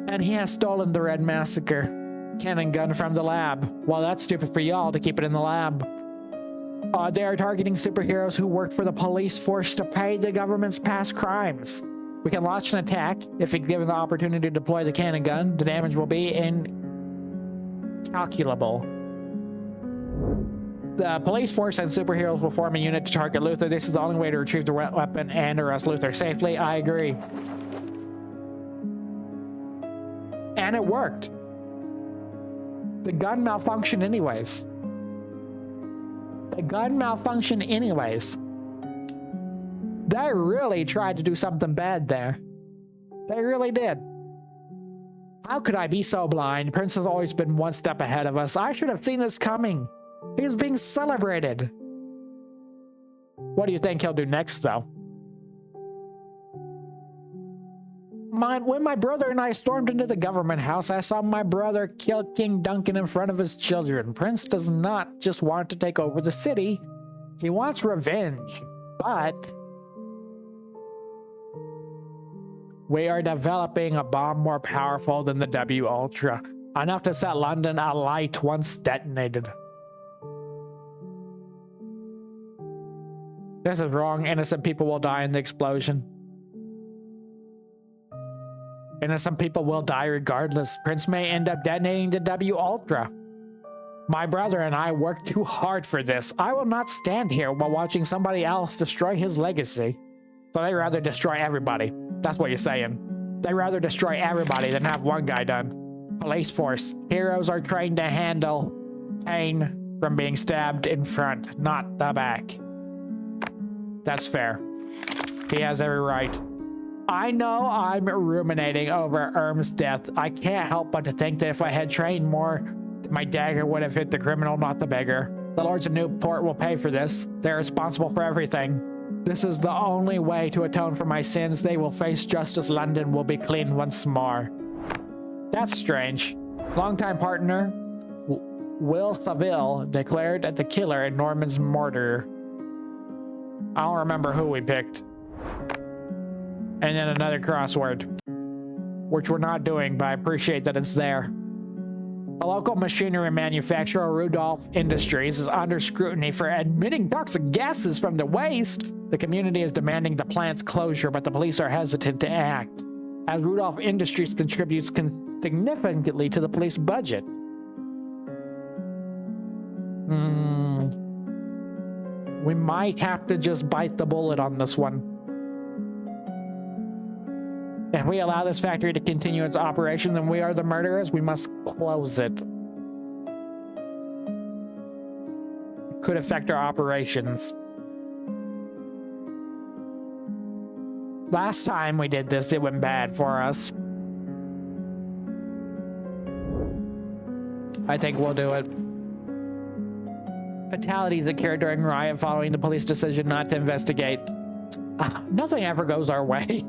And he has stolen the Red Massacre cannon gun from the lab. Well, that's stupid for y'all to keep it in the lab. They are targeting superheroes who work for the police force to pay the government's past crimes. We can launch an attack. If given the opportunity to deploy the cannon gun, the damage will be incalculable. The police force and superheroes will form a unit to target Luther. This is the only way to retrieve the weapon and arrest Luther safely. I agree. And it worked. The gun malfunctioned anyways. They really tried to do something bad there. They really did. How could I be so blind? Prince has always been one step ahead of us. I should have seen this coming. He is being celebrated. What do you think he'll do next, though? When my brother and I stormed into the government house, I saw my brother kill King Duncan in front of his children. Prince does not just want to take over the city. He wants revenge. But we are developing a bomb more powerful than the W Ultra. Enough to set London alight once detonated. This is wrong. Innocent people will die in the explosion. Innocent people will die regardless. Prince may end up detonating the W Ultra. My brother and I worked too hard for this. I will not stand here while watching somebody else destroy his legacy. So they rather destroy everybody. That's what you're saying. They rather destroy everybody than have one guy done. Police force. Heroes are trained to handle pain from being stabbed in front, not the back. That's fair. He has every right. I know I'm ruminating over Erm's death. I can't help but to think that if I had trained more, my dagger would have hit the criminal, not the beggar. The Lords of Newport will pay for this. They're responsible for everything. This is the only way to atone for my sins. They will face justice. London will be clean once more. That's strange. Longtime partner, Will Saville, declared the killer in Norman's murder. I don't remember who we picked. And then another crossword, which we're not doing, but I appreciate that it's there. A local machinery manufacturer, Rudolph Industries, is under scrutiny for emitting toxic gases from the waste. The community is demanding the plant's closure, but the police are hesitant to act, as Rudolph Industries contributes significantly to the police budget. We might have to just bite the bullet on this one. If we allow this factory to continue its operation, then we are the murderers. We must close it. Could affect our operations. Last time we did this, it went bad for us. I think we'll do it. Fatalities occurred during riot following the police decision not to investigate. Nothing ever goes our way.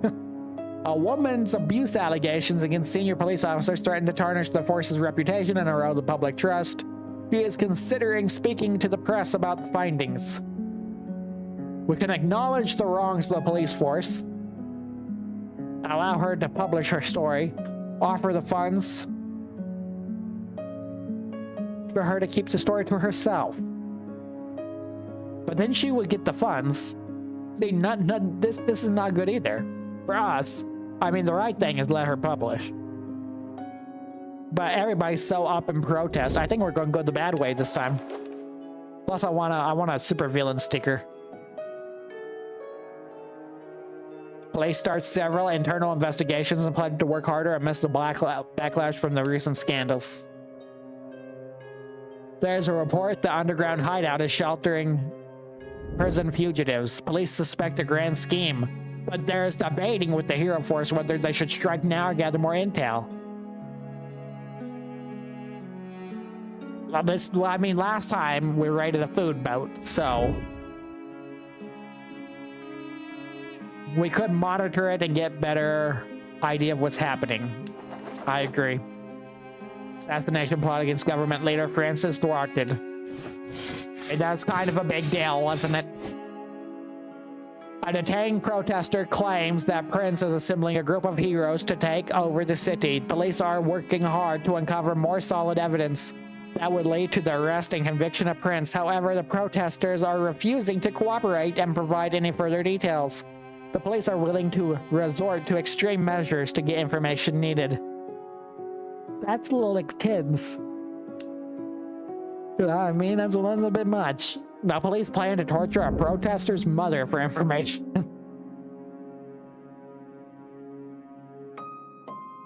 A woman's abuse allegations against senior police officers threaten to tarnish the force's reputation and erode the public trust. She is considering speaking to the press about the findings. We can acknowledge the wrongs of the police force, allow her to publish her story, offer the funds for her to keep the story to herself. But then she would get the funds. See, this is not good either. For us, I mean, the right thing is let her publish. But everybody's so up in protest. I think we're going to go the bad way this time. Plus, I want a supervillain sticker. Police starts several internal investigations and plan to work harder amidst the backlash from the recent scandals. There's a report the underground hideout is sheltering prison fugitives. Police suspect a grand scheme, but there's debating with the Hero Force whether they should strike now or gather more intel. I mean, last time we raided a food boat, so we could monitor it and get better idea of what's happening. I agree. Assassination plot against government leader Francis thwarted. And that's kind of a big deal, wasn't it? A detained protester claims that Prince is assembling a group of heroes to take over the city. Police are working hard to uncover more solid evidence that would lead to the arrest and conviction of Prince. However, the protesters are refusing to cooperate and provide any further details. The police are willing to resort to extreme measures to get information needed. That's a little intense. You know what I mean? That's a bit much. The police plan to torture a protester's mother for information.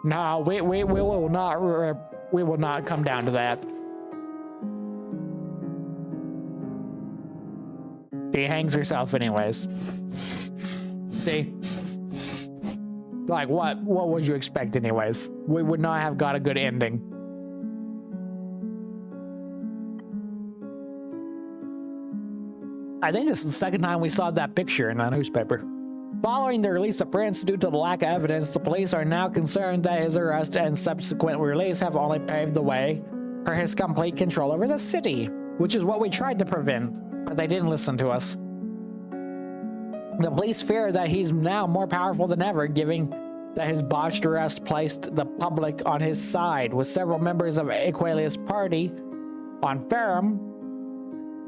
No, we will not come down to that. She hangs herself anyways. See? Like, what would you expect anyways? We would not have got a good ending. I think this is the second time we saw that picture in a newspaper. Following the release of Prince due to the lack of evidence, the police are now concerned that his arrest and subsequent release have only paved the way for his complete control over the city, which is what we tried to prevent, but they didn't listen to us. The police fear that he's now more powerful than ever, given that his botched arrest placed the public on his side, with several members of Aqualius' party on Ferrum,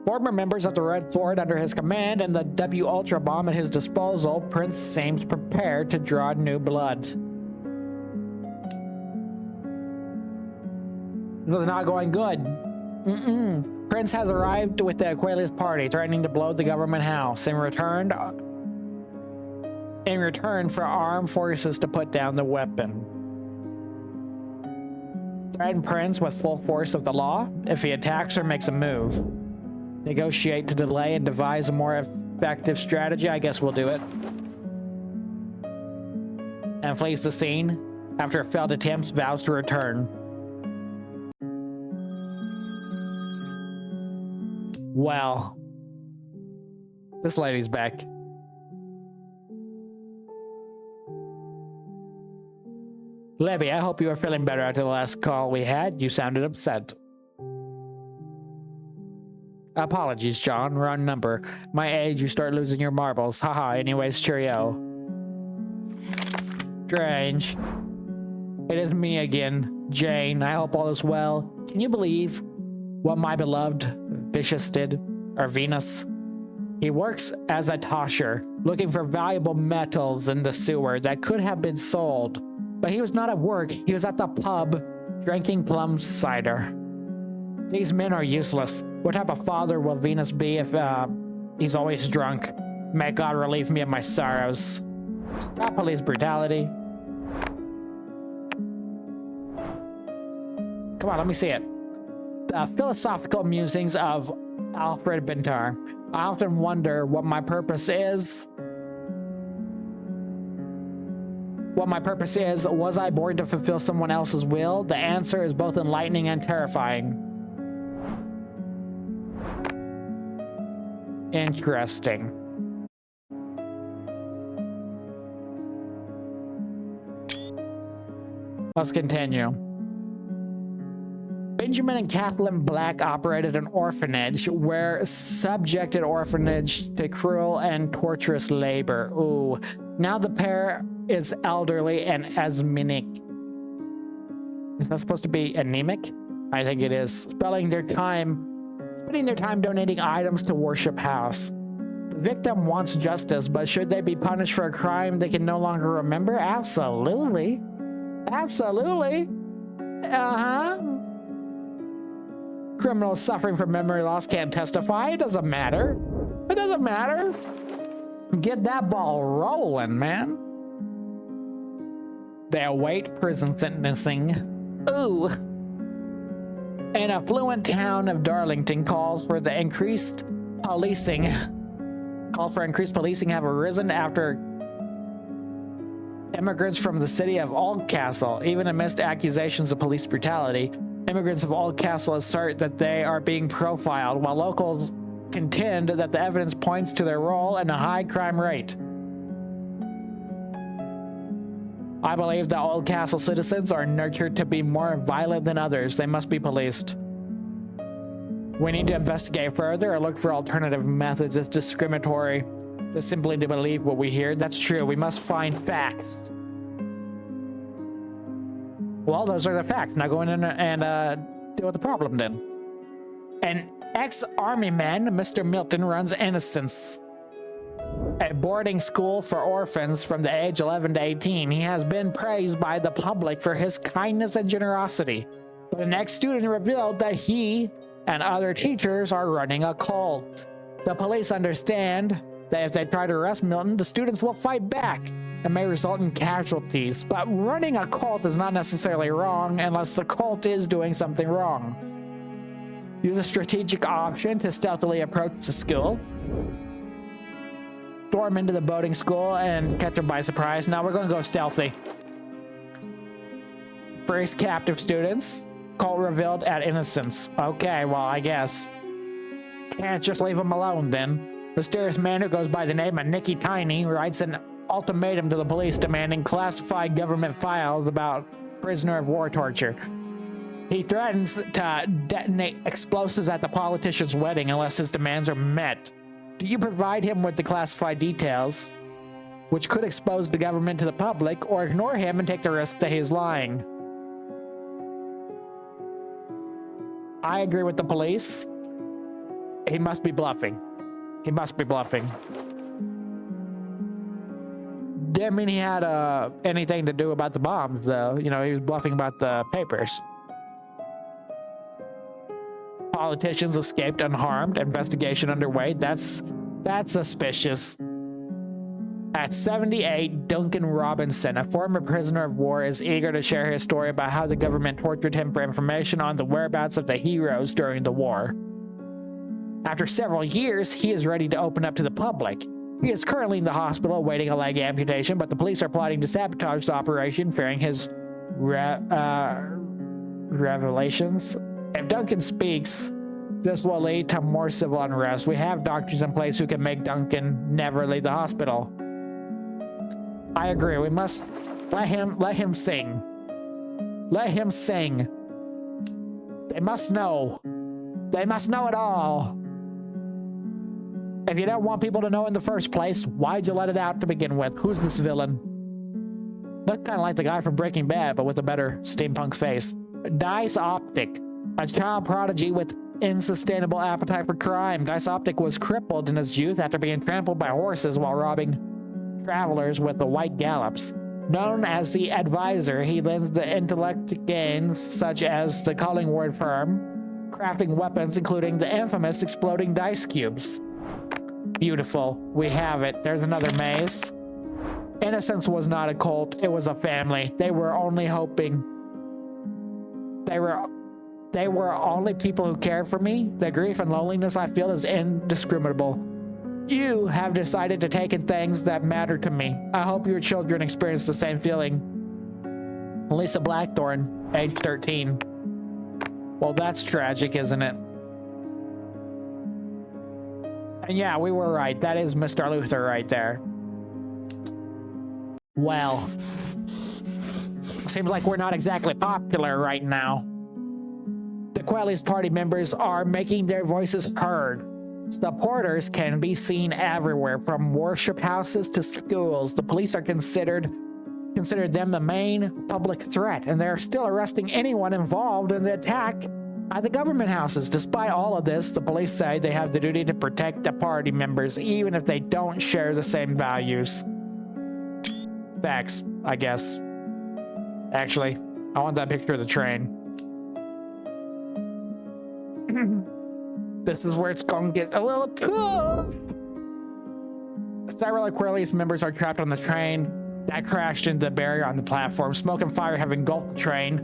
former members of the Red Sword under his command, and the W Ultra Bomb at his disposal. Prince seems prepared to draw new blood. It was not going good. Prince has arrived with the Aqualius party, threatening to blow the government house in return for armed forces to put down the weapon. Threaten Prince with full force of the law if he attacks or makes a move. Negotiate to delay and devise a more effective strategy. I guess we'll do it. And flees the scene. After a failed attempt, vows to return. Well, this lady's back. Levy, I hope you are feeling better after the last call we had. You sounded upset. Apologies, John. Wrong number. My age, you start losing your marbles. Haha, anyways, cheerio. Strange. It is me again, Jane. I hope all is well. Can you believe what my beloved Vicious did? Or Venus? He works as a tosher, looking for valuable metals in the sewer that could have been sold. But he was not at work. He was at the pub, drinking plum cider. These men are useless. What type of father will Venus be if he's always drunk? May God relieve me of my sorrows. Stop police brutality. Come on, let me see it. The philosophical musings of Alfred Bentar. I often wonder what my purpose is. Was I born to fulfill someone else's will? The answer is both enlightening and terrifying. Interesting. Let's continue. Benjamin and Kathleen Black operated an orphanage where subjected orphanage to cruel and torturous labor. Ooh. Now the pair is elderly and asthenic. Is that supposed to be anemic? I think it is. Spending their time donating items to Worship House. The victim wants justice, but should they be punished for a crime they can no longer remember? Absolutely. Absolutely. Uh-huh. Criminals suffering from memory loss can't testify. It doesn't matter. It doesn't matter. Get that ball rolling, man. They await prison sentencing. Ooh. An affluent town of Darlington calls for increased policing have arisen after immigrants from the city of Oldcastle, even amidst accusations of police brutality. Immigrants of Oldcastle assert that they are being profiled, while locals contend that the evidence points to their role in a high crime rate. I believe that Oldcastle citizens are nurtured to be more violent than others. They must be policed. We need to investigate further or look for alternative methods. It's discriminatory to simply to believe what we hear. That's true. We must find facts. Well, those are the facts. Now go in and deal with the problem then. An ex-army man, Mr. Milton, runs Innocence, a boarding school for orphans from the age 11 to 18. He has been praised by the public for his kindness and generosity. But an ex-student revealed that he and other teachers are running a cult. The police understand that if they try to arrest Milton, the students will fight back and may result in casualties. But running a cult is not necessarily wrong unless the cult is doing something wrong. Use a strategic option to stealthily approach the school. Storm into the boating school and catch them by surprise. Now we're going to go stealthy. First captive students. Cult revealed at Innocence. Okay, well, I guess. Can't just leave them alone then. Mysterious man who goes by the name of Nicky Tiny writes an ultimatum to the police demanding classified government files about prisoner of war torture. He threatens to detonate explosives at the politician's wedding unless his demands are met. Do you provide him with the classified details, which could expose the government to the public, or ignore him and take the risk that he is lying? I agree with the police. He must be bluffing. He must be bluffing. Didn't mean he had anything to do about the bombs, though. You know, he was bluffing about the papers. Politicians escaped unharmed. Investigation underway. That's suspicious. At 78, Duncan Robinson, a former prisoner of war, is eager to share his story about how the government tortured him for information on the whereabouts of the heroes during the war. After several years, he is ready to open up to the public. He is currently in the hospital awaiting a leg amputation, but the police are plotting to sabotage the operation, fearing his revelations. If Duncan speaks, this will lead to more civil unrest. We have doctors in place who can make Duncan never leave the hospital. I agree. We must let him sing. Let him sing. They must know. They must know it all. If you don't want people to know in the first place, why'd you let it out to begin with? Who's this villain? Look kind of like the guy from Breaking Bad, but with a better steampunk face. Dice Optic, a child prodigy with unsustainable appetite for crime. Dice Optic was crippled in his youth after being trampled by horses while robbing travelers with the white gallops. Known as the Advisor, he lends the intellect gains such as the Collingwood firm, crafting weapons including the infamous exploding dice cubes. Beautiful. We have it. There's another maze. Innocence was not a cult. It was a family. They were only hoping. They were only people who cared for me. The grief and loneliness I feel is indescribable. You have decided to take in things that matter to me. I hope your children experience the same feeling. Lisa Blackthorne, age 13. Well, that's tragic, isn't it? And yeah, we were right. That is Mr. Luther right there. Well, seems like we're not exactly popular right now. The Quelly's party members are making their voices heard. Supporters can be seen everywhere, from worship houses to schools. The police are considered them the main public threat, and they're still arresting anyone involved in the attack at the government houses. Despite all of this, the police say they have the duty to protect the party members, even if they don't share the same values. Facts, I guess. Actually, I want that picture of the train. This is where it's going to get a little tough. Several of Quelly's members are trapped on the train that crashed into the barrier on the platform. Smoke and fire have engulfed the train.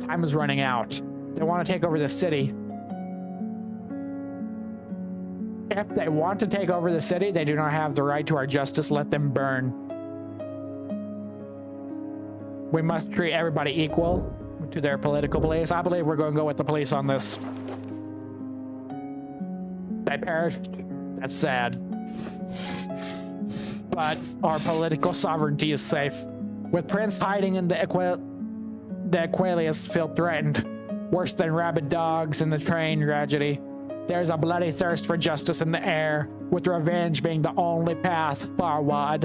Time is running out. They want to take over the city. If they want to take over the city, they do not have the right to our justice. Let them burn. We must treat everybody equal to their political beliefs. I believe we're going to go with the police on this. They perished. That's sad. But our political sovereignty is safe. With Prince hiding in the Aquarius feel threatened. Worse than rabid dogs in the train tragedy. There's a bloody thirst for justice in the air, with revenge being the only path forward.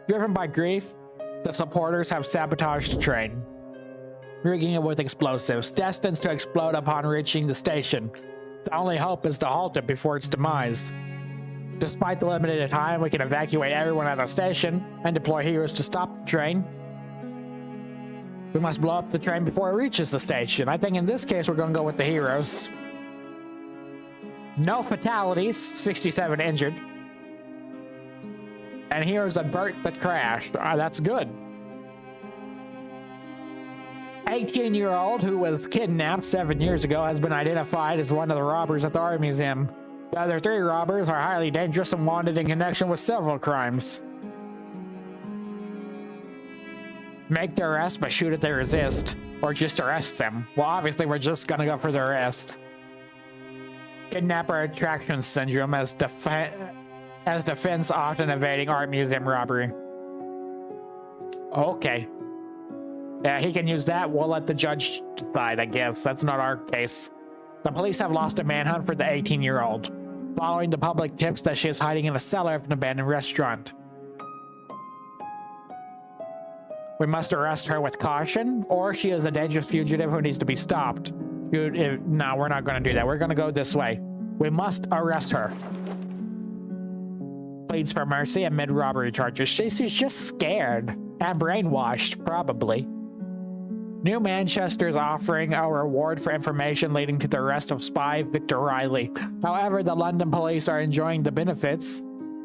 Driven by grief, the supporters have sabotaged the train, rigging it with explosives, destined to explode upon reaching the station. The only hope is to halt it before its demise. Despite the limited time, we can evacuate everyone at the station and deploy heroes to stop the train. We must blow up the train before it reaches the station. I think in this case, we're going to go with the heroes. No fatalities, 67 injured. And here's a Bert that crashed. That's good. 18-year-old who was kidnapped 7 years ago has been identified as one of the robbers at the art museum. The other 3 robbers are highly dangerous and wanted in connection with several crimes. Make their arrest, but shoot if they resist. Or just arrest them. Well, obviously we're just gonna go for the arrest. Kidnapper attraction syndrome as defense often evading art museum robbery. Okay. Yeah, he can use that. We'll let the judge decide, I guess. That's not our case. The police have lost a manhunt for the 18-year-old, following the public tips that she is hiding in a cellar of an abandoned restaurant. We must arrest her with caution, or she is a dangerous fugitive who needs to be stopped. No, we're not going to do that. We're going to go this way. We must arrest her. Pleads for mercy amid robbery charges. She's just scared and brainwashed, probably. New Manchester is offering a reward for information leading to the arrest of spy Victor Riley. However, the London police are enjoying the benefits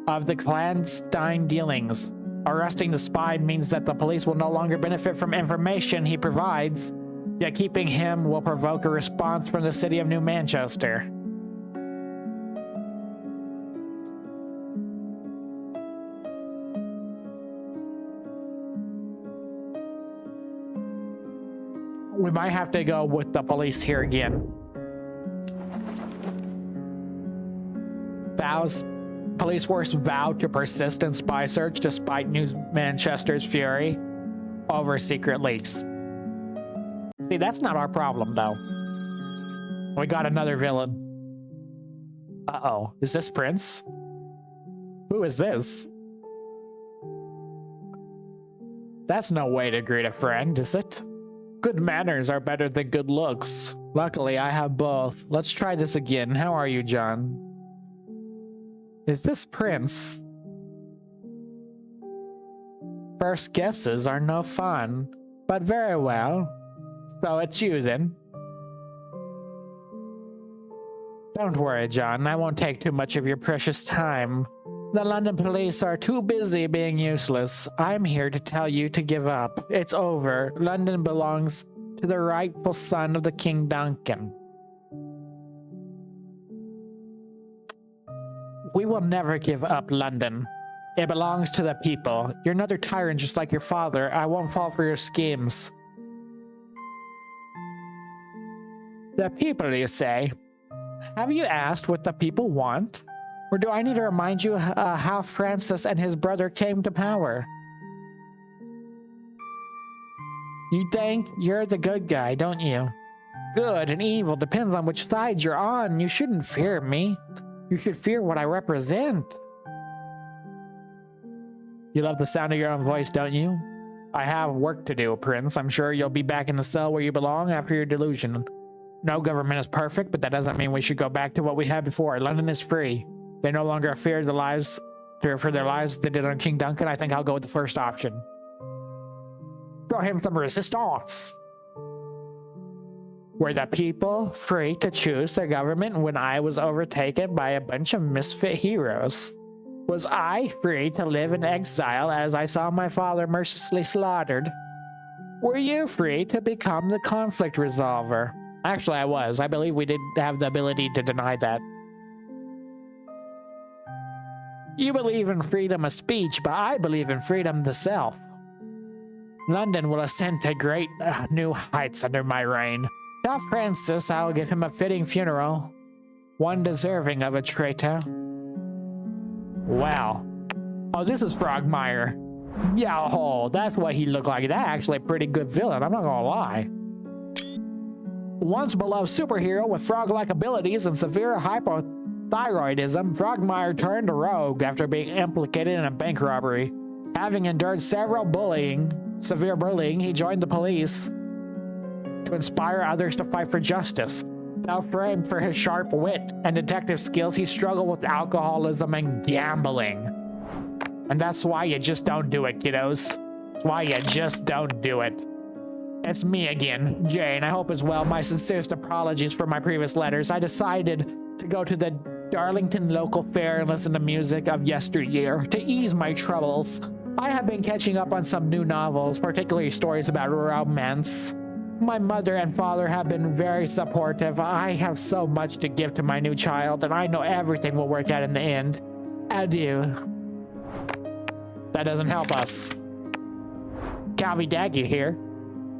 of the clandestine dealings. Arresting the spy means that the police will no longer benefit from information he provides, yet keeping him will provoke a response from the city of New Manchester. We might have to go with the police here again. Police force vowed to persist in spy search despite New Manchester's fury over secret leaks. See, that's not our problem, though. We got another villain. Uh-oh. Is this Prince? Who is this? That's no way to greet a friend, is it? Good manners are better than good looks. Luckily, I have both. Let's try this again. How are you, John? Is this Prince? First guesses are no fun, but very well. So it's you then. Don't worry, John. I won't take too much of your precious time. The London police are too busy being useless. I'm here to tell you to give up. It's over. London belongs to the rightful son of the King Duncan. We will never give up London. It belongs to the people. You're another tyrant just like your father. I won't fall for your schemes. The people, you say? Have you asked what the people want? Or do I need to remind you how Francis and his brother came to power? You think you're the good guy, don't you? Good and evil depends on which side you're on. You shouldn't fear me. You should fear what I represent. You love the sound of your own voice, don't you? I have work to do, Prince. I'm sure you'll be back in the cell where you belong after your delusion. No government is perfect, but that doesn't mean we should go back to what we had before. London is free. They no longer fear their lives they did on King Duncan. I think I'll go with the first option. Show him some resistance. Were the people free to choose their government when I was overtaken by a bunch of misfit heroes? Was I free to live in exile as I saw my father mercilessly slaughtered? Were you free to become the conflict resolver? Actually, I was. I believe we did have the ability to deny that. You believe in freedom of speech, but I believe in freedom to self. London will ascend to great new heights under my reign. Tell Francis I'll give him a fitting funeral, one deserving of a traitor. Wow. Oh, this is Frogmire. Yow, that's what he looked like. That's actually a pretty good villain, I'm not gonna lie. Once beloved superhero with frog-like abilities and severe hypothyroidism, Frogmire turned a rogue after being implicated in a bank robbery. Having endured several severe bullying, he joined the police to inspire others to fight for justice. Now framed for his sharp wit and detective skills, he struggled with alcoholism and gambling. And that's why you just don't do it, kiddos. That's why you just don't do it. It's me again, Jane. I hope as well. My sincerest apologies for my previous letters. I decided to go to the Darlington local fair and listen to music of yesteryear to ease my troubles. I have been catching up on some new novels, particularly stories about romance. My mother and father have been very supportive. I have so much to give to my new child, and I know everything will work out in the end. Adieu. That doesn't help us. Calby Daggy here.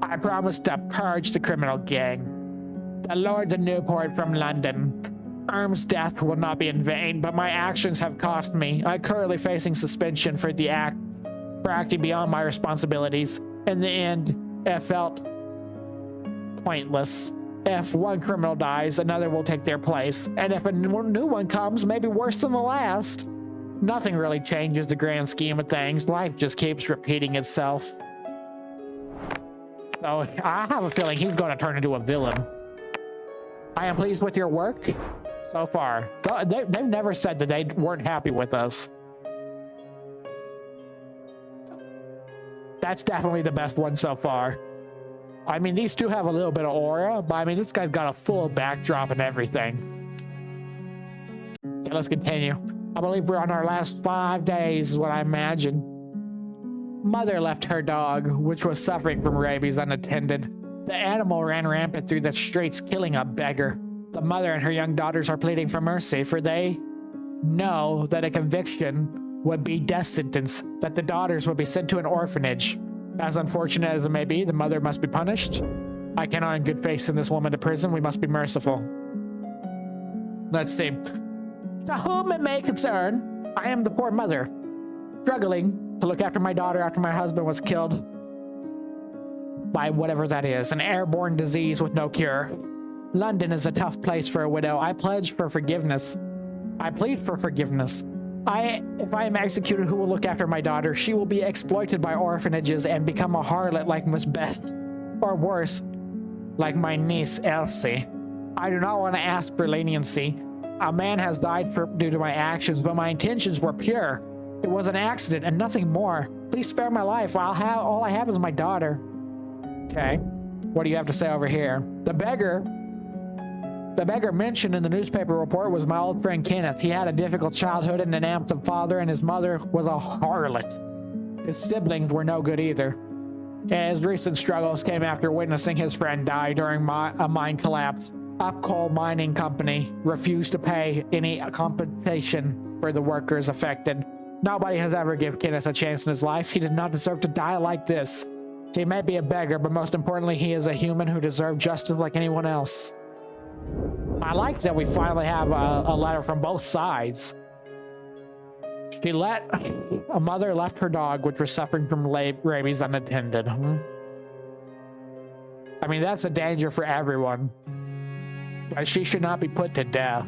I promised to purge the criminal gang. The Lord of Newport from London. Erm's death will not be in vain, but my actions have cost me. I'm currently facing suspension for acting beyond my responsibilities. In the end, it felt pointless. If one criminal dies, another will take their place. And if a new one comes, maybe worse than the last. Nothing really changes the grand scheme of things. Life just keeps repeating itself. So I have a feeling he's going to turn into a villain. I am pleased with your work so far. They've never said that they weren't happy with us. That's definitely the best one so far. I mean, these two have a little bit of aura, but I mean, this guy's got a full backdrop and everything. Okay, let's continue. I believe we're on our last 5 days, is what I imagine. Mother left her dog, which was suffering from rabies, unattended. The animal ran rampant through the streets, killing a beggar. The mother and her young daughters are pleading for mercy, for they know that a conviction would be death sentence, that the daughters would be sent to an orphanage. As unfortunate as it may be, the mother must be punished. I cannot in good faith send this woman to prison. We must be merciful. Let's see. To whom it may concern, I am the poor mother, struggling to look after my daughter after my husband was killed by whatever that is, an airborne disease with no cure. London is a tough place for a widow. I pledge for forgiveness. I plead for forgiveness. If I am executed, who will look after my daughter? She will be exploited by orphanages and become a harlot like Miss Beth, or worse, like my niece Elsie. I do not want to ask for leniency. A man has died due to my actions, but my intentions were pure. It was an accident and nothing more. Please spare my life. All I have is my daughter. Okay. What do you have to say over here? The beggar mentioned in the newspaper report was my old friend Kenneth. He had a difficult childhood and an absent father, and his mother was a harlot. His siblings were no good either. His recent struggles came after witnessing his friend die during a mine collapse. A coal mining company refused to pay any compensation for the workers affected. Nobody has ever given Kenneth a chance in his life. He did not deserve to die like this. He may be a beggar, but most importantly, he is a human who deserves justice like anyone else. I like that we finally have a letter from both sides. A mother left her dog, which was suffering from rabies, unattended. I mean, that's a danger for everyone. But she should not be put to death.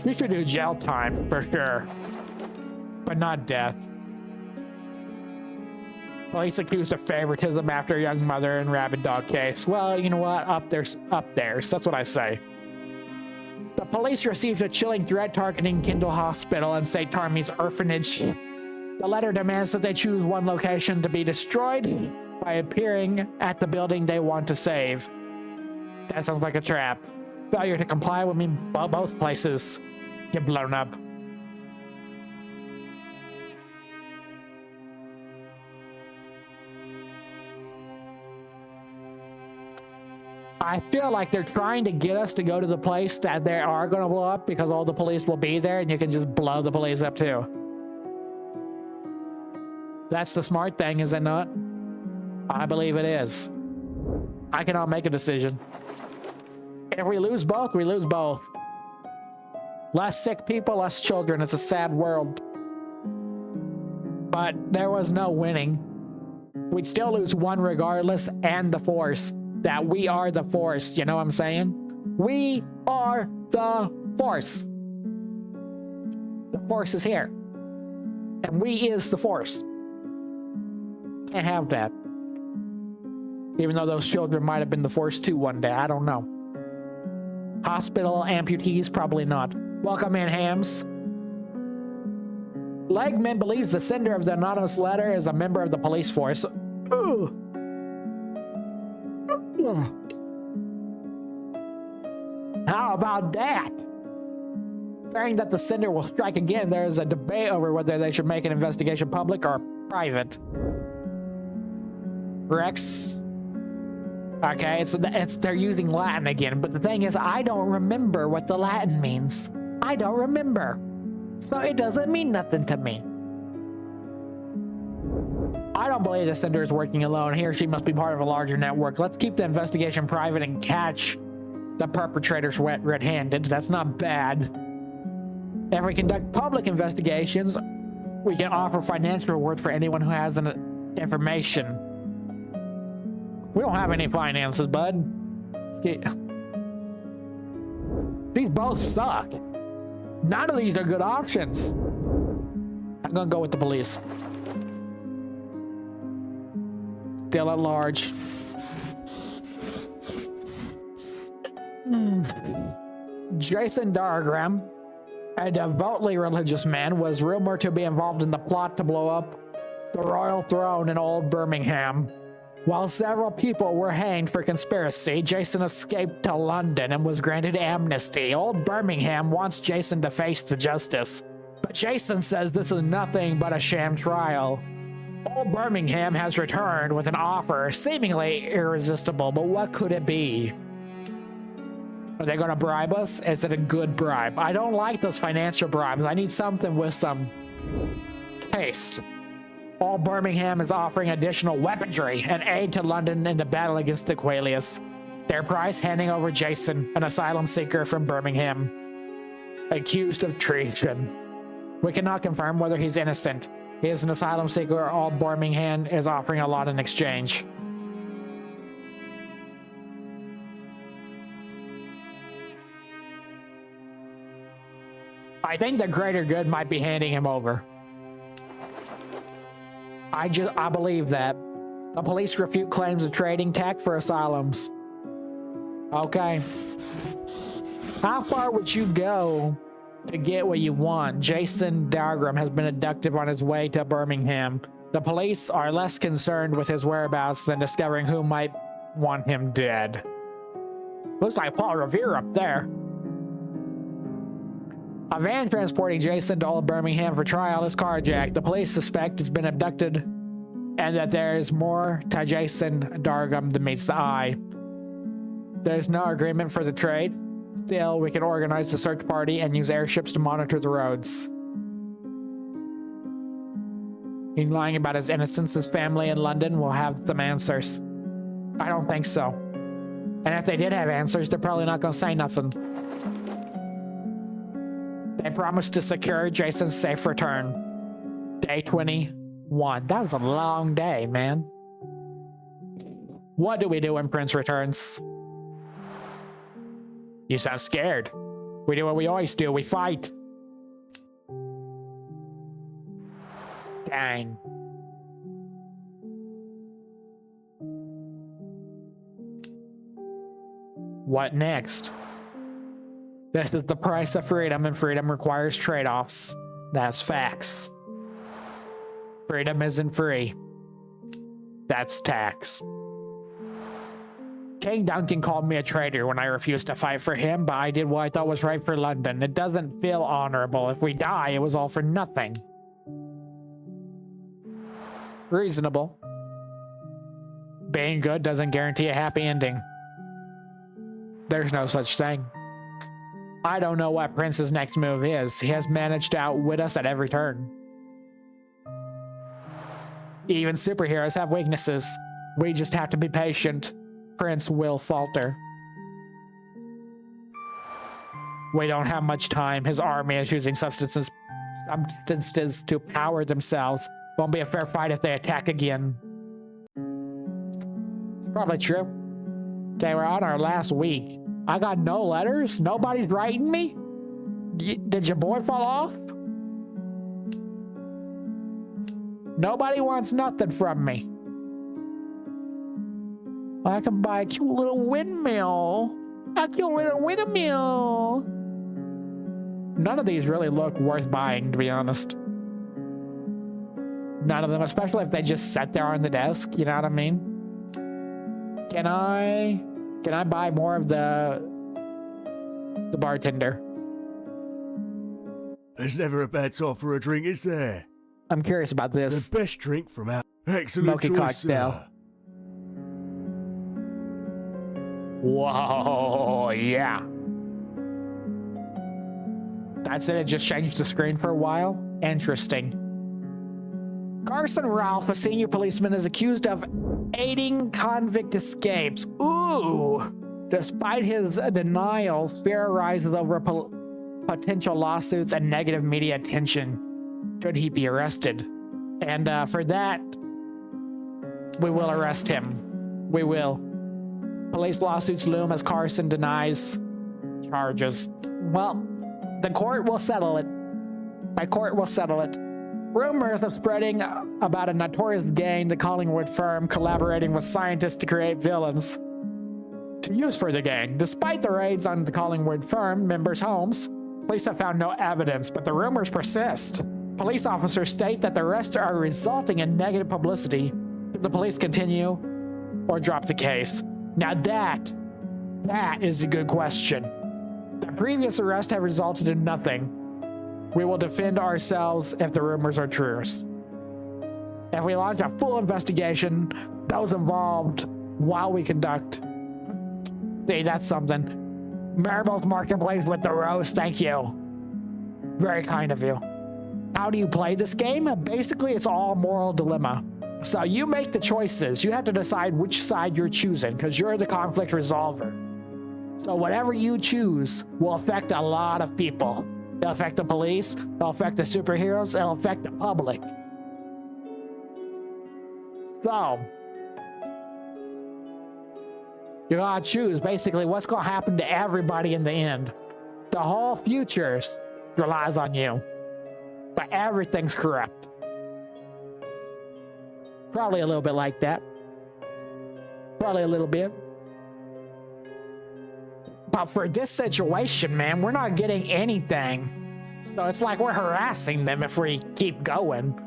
She should do jail time, for sure. But not death. Police accused of favoritism after a young mother and rabid dog case. Well, you know what? Up there's. That's what I say. The police received a chilling threat targeting Kindle Hospital and St. Tarmy's orphanage. The letter demands that they choose one location to be destroyed by appearing at the building they want to save. That sounds like a trap. Failure to comply would mean both places get blown up. I feel like they're trying to get us to go to the place that they are going to blow up because all the police will be there and you can just blow the police up too. That's the smart thing, is it not? I believe it is. I cannot make a decision. If we lose both, we lose both. Less sick people, less children. It's a sad world. But there was no winning. We'd still lose one regardless, and the Force. That we are the Force, you know what I'm saying? We are the Force. The Force is here. And we is the Force. Can't have that. Even though those children might have been the Force too one day, I don't know. Hospital amputees, probably not. Welcome in, Hams. Legman believes the sender of the anonymous letter is a member of the police force. Ugh. How about that? Fearing that the sender will strike again, there is a debate over whether they should make an investigation public or private. Rex. Okay, they're using Latin again, but the thing is, I don't remember what the Latin means. I don't remember. So it doesn't mean nothing to me. I don't believe the sender is working alone. He or she must be part of a larger network. Let's keep the investigation private and catch the perpetrators red-handed. That's not bad. If we conduct public investigations, we can offer financial reward for anyone who has an information. We don't have any finances, bud. These both suck. None of these are good options. I'm gonna go with the police. Still at large. Jason Dargram, a devoutly religious man, was rumored to be involved in the plot to blow up the royal throne in Old Birmingham. While several people were hanged for conspiracy, Jason escaped to London and was granted amnesty. Old Birmingham wants Jason to face the justice, but Jason says this is nothing but a sham trial. Old Birmingham has returned with an offer seemingly irresistible, but what could it be? Are they going to bribe us? Is it a good bribe? I don't like those financial bribes. I need something with some taste. All Birmingham is offering additional weaponry and aid to London in the battle against Aqualius. Their price, handing over Jason, an asylum seeker from Birmingham, accused of treason. We cannot confirm whether he's innocent. He is an asylum seeker, or all Birmingham is offering a lot in exchange. I think the greater good might be handing him over. I believe that. The police refute claims of trading tech for asylums. Okay. How far would you go to get what you want? Jason Dargram has been abducted on his way to Birmingham. The police are less concerned with his whereabouts than discovering who might want him dead. Looks like Paul Revere up there. A van transporting Jason to Old Birmingham for trial is carjacked. The police suspect he's been abducted and that there is more to Jason Dargram than meets the eye. There's no agreement for the trade. Still, we can organize the search party and use airships to monitor the roads. He's lying about his innocence. His family in London will have some answers. I don't think so. And if they did have answers, they're probably not going to say nothing. They promised to secure Jason's safe return. Day 21. That was a long day, man. What do we do when Prince returns? You sound scared. We do what we always do. We fight. Dang. What next? This is the price of freedom, and freedom requires trade-offs. That's facts. Freedom isn't free. That's tax. King Duncan called me a traitor when I refused to fight for him, but I did what I thought was right for London. It doesn't feel honorable. If we die, it was all for nothing. Reasonable. Being good doesn't guarantee a happy ending. There's no such thing. I don't know what Prince's next move is. He has managed to outwit us at every turn. Even superheroes have weaknesses. We just have to be patient. Prince will falter. We don't have much time. His army is using substances to power themselves. Won't be a fair fight if they attack again. It's probably true. Okay, we're on our last week. I got no letters? Nobody's writing me? Did your boy fall off? Nobody wants nothing from me. I can buy a cute little windmill. A cute little windmill. None of these really look worth buying, to be honest. None of them, especially if they just sat there on the desk, you know what I mean? Can I buy more of the bartender? There's never a bad time for a drink, is there? I'm curious about this. The best drink from our excellent Smoky choice, cocktail. sir. Whoa, yeah. That's it, it just changed the screen for a while? Interesting. Carson Ralph, a senior policeman, is accused of aiding convict escapes. Ooh! Despite his denials, fear arises over potential lawsuits and negative media attention should he be arrested. And for that, we will arrest him. We will. Police lawsuits loom as Carson denies charges. Well, the court will settle it. My court will settle it. Rumors of spreading about a notorious gang, the Collingwood firm, collaborating with scientists to create villains to use for the gang. Despite the raids on the Collingwood firm members' homes, police have found no evidence, but the rumors persist. Police officers state that the arrests are resulting in negative publicity. Should the police continue or drop the case? Now that is a good question. The previous arrests have resulted in nothing. We will defend ourselves if the rumors are true. If we launch a full investigation, those involved while we conduct. See, that's something. Maribel's Marketplace with the rose, thank you. Very kind of you. How do you play this game? Basically, it's all moral dilemma. So you make the choices. You have to decide which side you're choosing because you're the conflict resolver. So whatever you choose will affect a lot of people. It'll affect the police, it'll affect the superheroes, it'll affect the public. So, you gotta choose basically what's gonna happen to everybody in the end. The whole future relies on you, but everything's corrupt. Probably a little bit like that. Probably a little bit. But for this situation, man, we're not getting anything. So it's like we're harassing them if we keep going.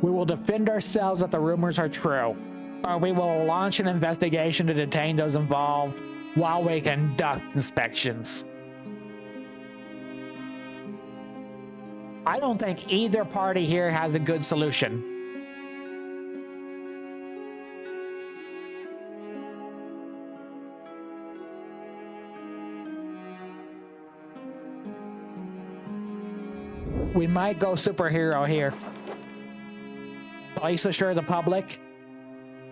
We will defend ourselves if the rumors are true, or we will launch an investigation to detain those involved while we conduct inspections. I don't think either party here has a good solution. We might go superhero here. Police assure the public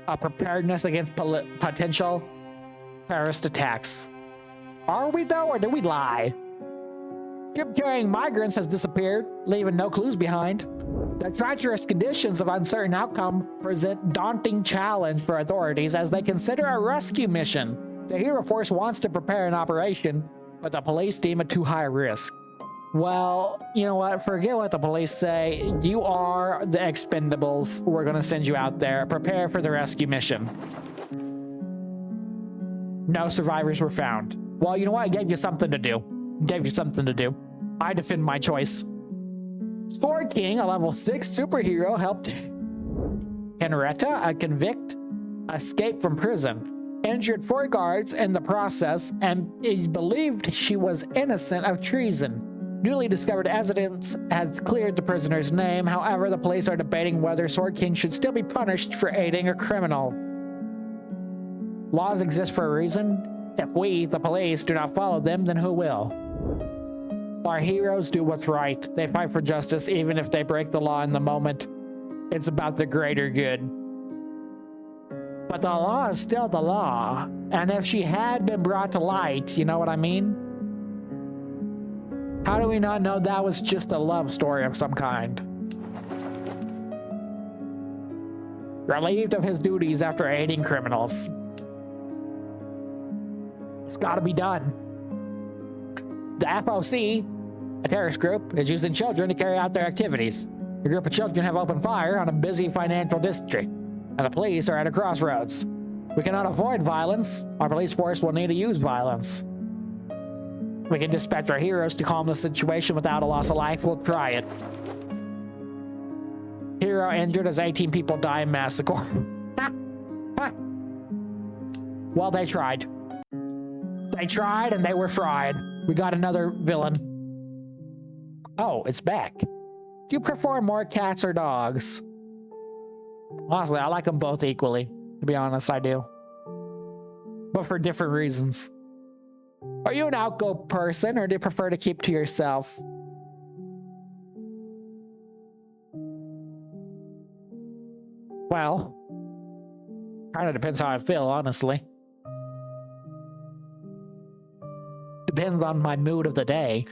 of preparedness against potential terrorist attacks. Are we though, or did we lie? Ship-carrying migrants has disappeared, leaving no clues behind. The treacherous conditions of uncertain outcome present daunting challenge for authorities as they consider a rescue mission. The Hero Force wants to prepare an operation, but the police deem it too high risk. Well, you know what? Forget what the police say. You are the Expendables. We're gonna send you out there. Prepare for the rescue mission. No survivors were found. Well, you know what? I gave you something to do. I defend my choice. Sword King, a level 6 superhero, helped Henrietta, a convict, escape from prison. Injured 4 guards in the process and is believed she was innocent of treason. Newly discovered evidence has cleared the prisoner's name. However, the police are debating whether Sword King should still be punished for aiding a criminal. Laws exist for a reason. If we, the police, do not follow them, then who will? Our heroes do what's right. They fight for justice even if they break the law in the moment. It's about the greater good. But the law is still the law. And if she had been brought to light, you know what I mean? How do we not know that was just a love story of some kind? Relieved of his duties after aiding criminals. It's gotta be done. The FOC, a terrorist group, is using children to carry out their activities. A group of children have opened fire on a busy financial district, and the police are at a crossroads. We cannot avoid violence. Our police force will need to use violence. We can dispatch our heroes to calm the situation without a loss of life. We'll try it. Hero injured as 18 people die in massacre. Well, they tried. They tried and they were fried. We got another villain. Oh, it's back. Do you prefer more cats or dogs? Honestly, I like them both equally. To be honest, I do. But for different reasons. Are you an outgo person, or do you prefer to keep to yourself? Well, kind of depends how I feel, honestly. Depends on my mood of the day.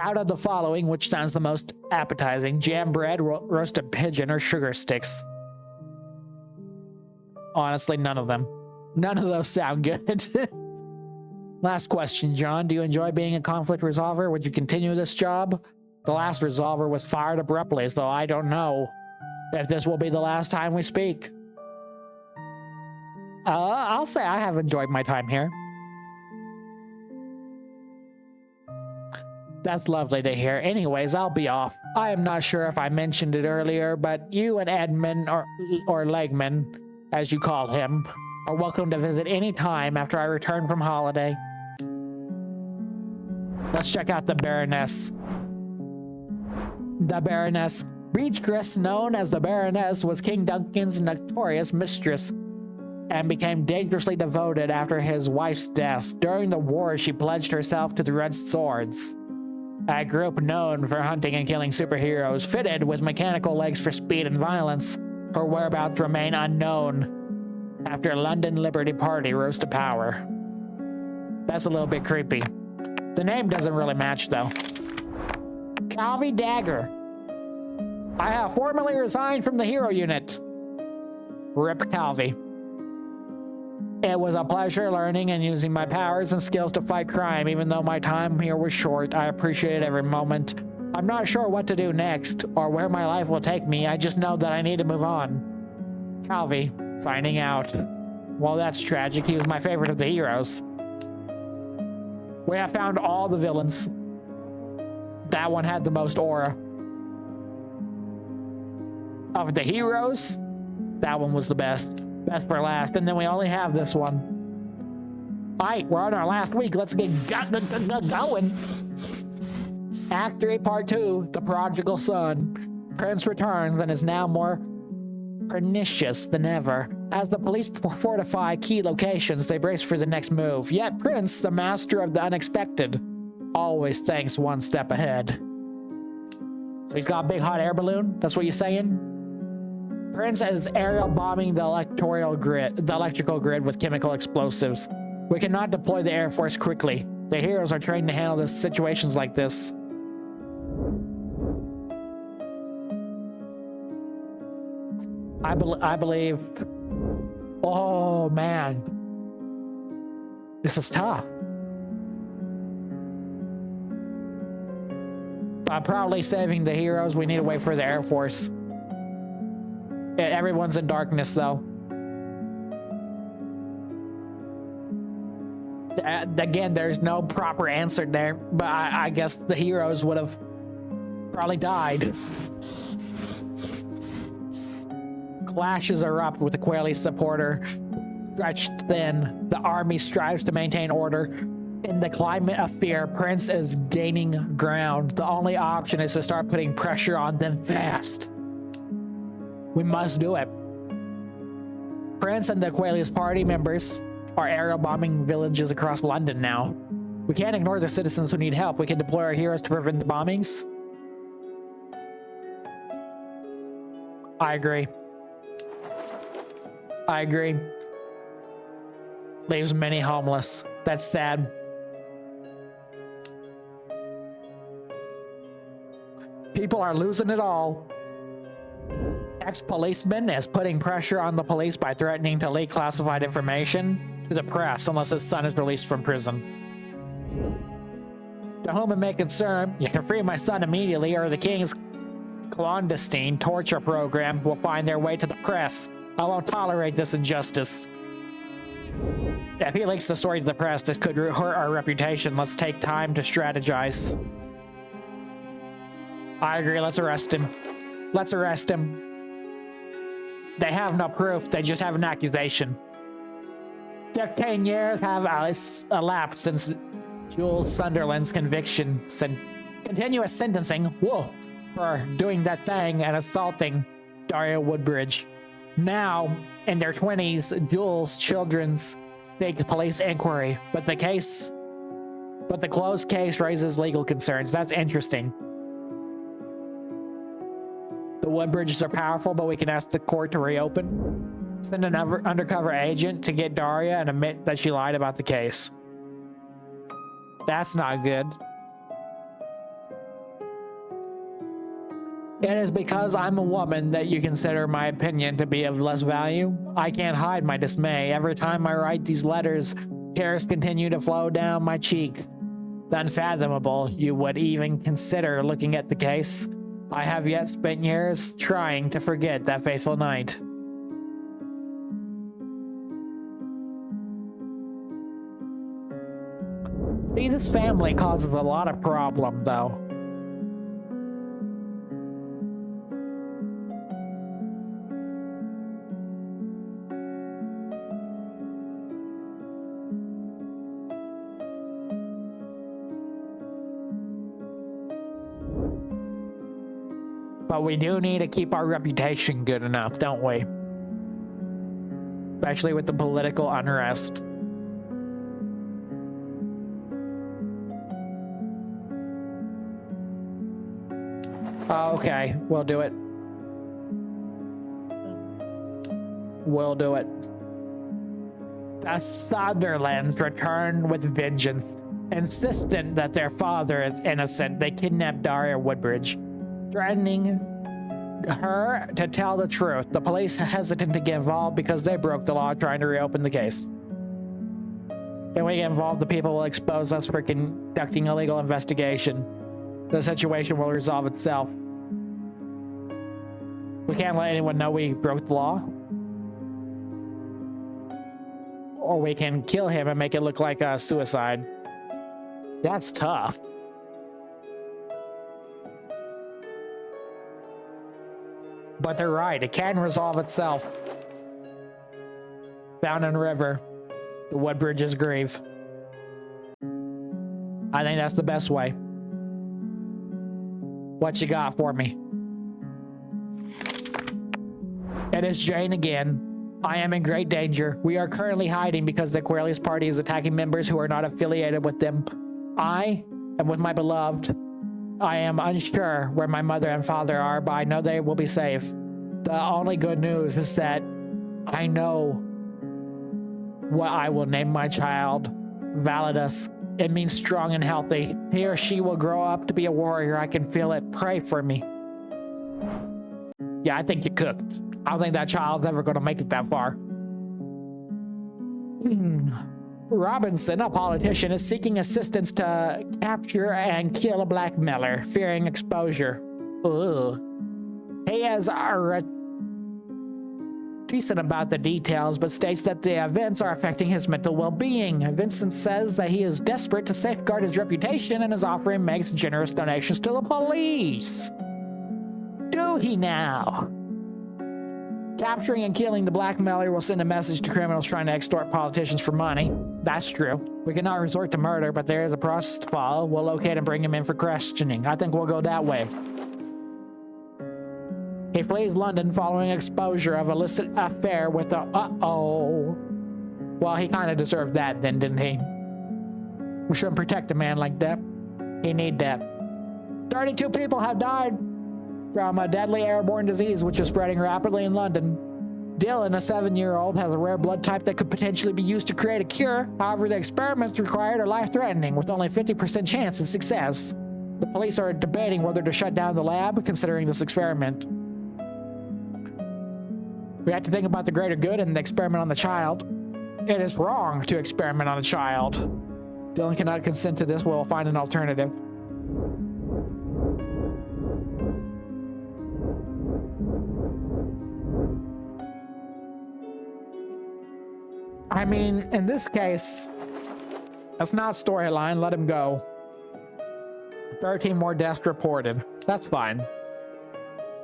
Out of the following, which sounds the most appetizing? Jam bread, roasted pigeon, or sugar sticks? Honestly, none of them. None of those sound good. Last question, John. Do you enjoy being a conflict resolver? Would you continue this job? The last resolver was fired abruptly, so I don't know if this will be the last time we speak. I'll say I have enjoyed my time here. That's lovely to hear. Anyways, I'll be off. I am not sure if I mentioned it earlier, but you and Edmund, or Legman, as you call him, are welcome to visit any time after I return from holiday. Let's check out the Baroness. The Baroness, Beatrice, known as the Baroness, was King Duncan's notorious mistress and became dangerously devoted after his wife's death. During the war, she pledged herself to the Red Swords, a group known for hunting and killing superheroes, fitted with mechanical legs for speed and violence. Her whereabouts remain unknown after London Liberty Party rose to power. That's a little bit creepy. The name doesn't really match, though. Calvi Dagger. I have formally resigned from the hero unit. Rip Calvi. It was a pleasure learning and using my powers and skills to fight crime. Even though my time here was short, I appreciated every moment. I'm not sure what to do next or where my life will take me. I just know that I need to move on. Calvi, signing out. Well, that's tragic. He was my favorite of the heroes. We have found all the villains. That one had the most aura. Of the heroes, that one was the best. Best for last, and then we only have this one. Alright, we're on our last week. Let's get going. Act 3, Part 2, The Prodigal Son. Prince returns and is now more pernicious than ever. As the police fortify key locations, they brace for the next move. Yet Prince, the master of the unexpected, always thinks one step ahead. So he's got a big hot air balloon? That's what you're saying? Prince is aerial bombing the electrical grid with chemical explosives. We cannot deploy the Air Force quickly. The heroes are trained to handle situations like this. I believe... Oh, man. This is tough. I'm probably saving the heroes. We need to wait for the Air Force. Everyone's in darkness, though. Again, there's no proper answer there, but I guess the heroes would have probably died. Clashes erupt with the Quelly supporter. Stretched thin, the army strives to maintain order. In the climate of fear, Prince is gaining ground. The only option is to start putting pressure on them fast. We must do it. Prince and the Aquarius party members are aerial bombing villages across London now. We can't ignore the citizens who need help. We can deploy our heroes to prevent the bombings. I agree. I agree. Leaves many homeless. That's sad. People are losing it all. Ex-policeman is putting pressure on the police by threatening to leak classified information to the press unless his son is released from prison. To whom it may concern, you can free my son immediately or the king's clandestine torture program will find their way to the press. I won't tolerate this injustice. If he leaks the story to the press, this could hurt our reputation. Let's take time to strategize. I agree, let's arrest him. Let's arrest him. They have no proof, they just have an accusation. 15 years have elapsed since Jules Sunderland's conviction. Continuous sentencing, whoa, for doing that thing and assaulting Daria Woodbridge. Now, in their 20s, Jules' children's big police inquiry, but the closed case raises legal concerns. That's interesting. The Woodbridges are powerful, but we can ask the court to reopen. Send an undercover agent to get Daria and admit that she lied about the case. That's not good. It is because I'm a woman that you consider my opinion to be of less value. I can't hide my dismay. Every time I write these letters, tears continue to flow down my cheeks. Unfathomable you would even consider looking at the case. I have yet spent years trying to forget that fateful night. See, this family causes a lot of problem, though. But we do need to keep our reputation good enough, don't we? Especially with the political unrest. Okay, we'll do it. We'll do it. The Sutherlands returned with vengeance. Insistent that their father is innocent, they kidnapped Daria Woodbridge, threatening her to tell the truth. The police are hesitant to get involved because they broke the law trying to reopen the case. If we get involved, the people will expose us for conducting illegal investigation. The situation will resolve itself. We can't let anyone know we broke the law. Or we can kill him and make it look like a suicide. That's tough. But they're right, it can resolve itself. Fountain River, the Woodbridges' grave. I think that's the best way. What you got for me? It is Jane again. I am in great danger. We are currently hiding because the Aquarius party is attacking members who are not affiliated with them. I am with my beloved. I am unsure where my mother and father are, but I know they will be safe. The only good news is that I know what I will name my child. Validus. It means strong and healthy. He or she will grow up to be a warrior. I can feel it. Pray for me. Yeah, I think you cooked. I don't think that child's ever going to make it that far. Robinson, a politician, is seeking assistance to capture and kill a blackmailer, fearing exposure. Ugh. He is decent about the details, but states that the events are affecting his mental well-being. Vincent says that he is desperate to safeguard his reputation and is offering Meg's generous donations to the police. Do he now? Capturing and killing the blackmailer will send a message to criminals trying to extort politicians for money. That's true. We cannot resort to murder, but there is a process to follow. We'll locate and bring him in for questioning. I think we'll go that way. He flees London following exposure of illicit affair with a Well, he kind of deserved that then, didn't he? We shouldn't protect a man like that. He need that. 32 people have died from a deadly airborne disease which is spreading rapidly in London. Dylan, a 7-year-old, has a rare blood type that could potentially be used to create a cure. However, the experiments required are life-threatening, with only 50% chance of success. The police are debating whether to shut down the lab, considering this experiment. We have to think about the greater good and the experiment on the child. It is wrong to experiment on a child. Dylan cannot consent to this. We'll find an alternative. I mean, in this case, that's not storyline. Let him go. 13 more deaths reported. That's fine.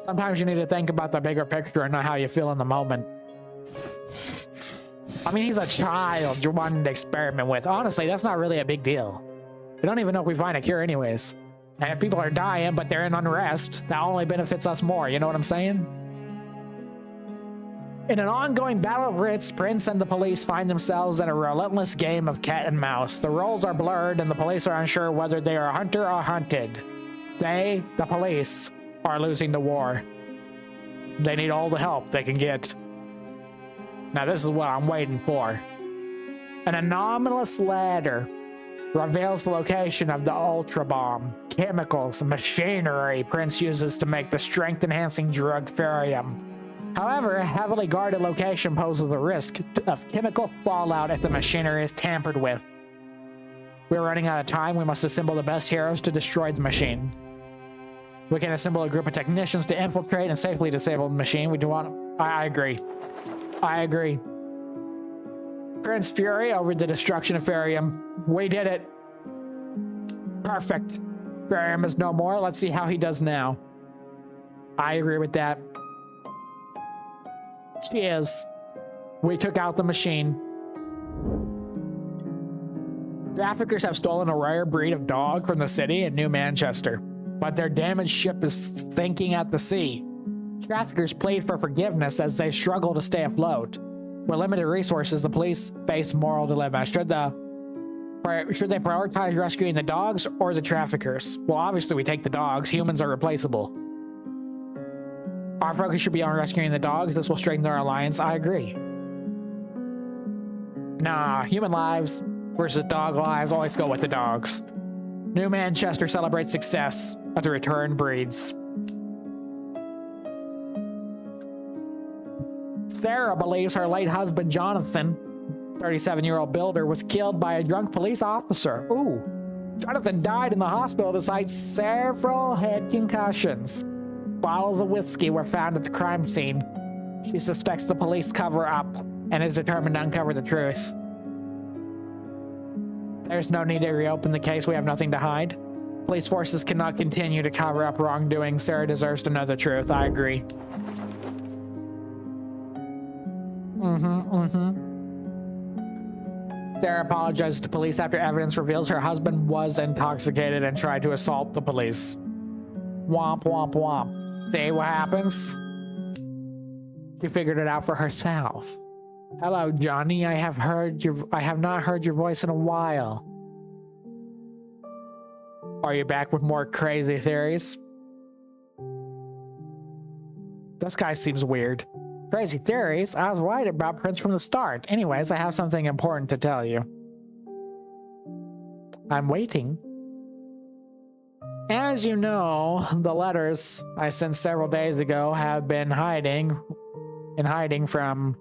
Sometimes you need to think about the bigger picture and not how you feel in the moment. I mean, he's a child you're wanting to experiment with. Honestly, that's not really a big deal. We don't even know if we find a cure anyways. And if people are dying, but they're in unrest, that only benefits us more. You know what I'm saying? In an ongoing battle of wits, Prince and the police find themselves in a relentless game of cat and mouse. The roles are blurred and the police are unsure whether they are hunter or hunted. They, the police, are losing the war. They need all the help they can get. Now this is what I'm waiting for. An anomalous letter reveals the location of the Ultra Bomb, chemicals, machinery Prince uses to make the strength-enhancing drug Ferium. However, a heavily guarded location poses a risk of chemical fallout if the machinery is tampered with. We're running out of time. We must assemble the best heroes to destroy the machine. We can assemble a group of technicians to infiltrate and safely disable the machine. We do want... I agree. I agree. Prince Fury over the destruction of Ferium. We did it. Perfect. Ferium is no more. Let's see how he does now. I agree with that. Cheers. We took out the machine. Traffickers have stolen a rare breed of dog from the city in New Manchester, but their damaged ship is sinking at the sea. Traffickers plead for forgiveness as they struggle to stay afloat. With limited resources, the police face moral dilemma. Should they prioritize rescuing the dogs or the traffickers? Well, obviously we take the dogs. Humans are replaceable. Our focus should be on rescuing the dogs. This will strengthen our alliance. I agree. Nah, human lives versus dog lives. Always go with the dogs. New Manchester celebrates success, but the return breeds. Sarah believes her late husband, Jonathan, 37-year-old builder, was killed by a drunk police officer. Ooh. Jonathan died in the hospital despite several head concussions. Bottles of whiskey were found at the crime scene. She suspects the police cover up and is determined to uncover the truth. There's no need to reopen the case. We have nothing to hide. Police forces cannot continue to cover up wrongdoing. Sarah deserves to know the truth. I agree. Sarah apologizes to police after evidence reveals her husband was intoxicated and tried to assault the police. Womp, womp, womp. See what happens? She figured it out for herself. Hello, Johnny. I have not heard your voice in a while. Are you back with more crazy theories? This guy seems weird. Crazy theories? I was worried about Prince from the start. Anyways, I have something important to tell you. I'm waiting. As you know, the letters I sent several days ago have been hiding from...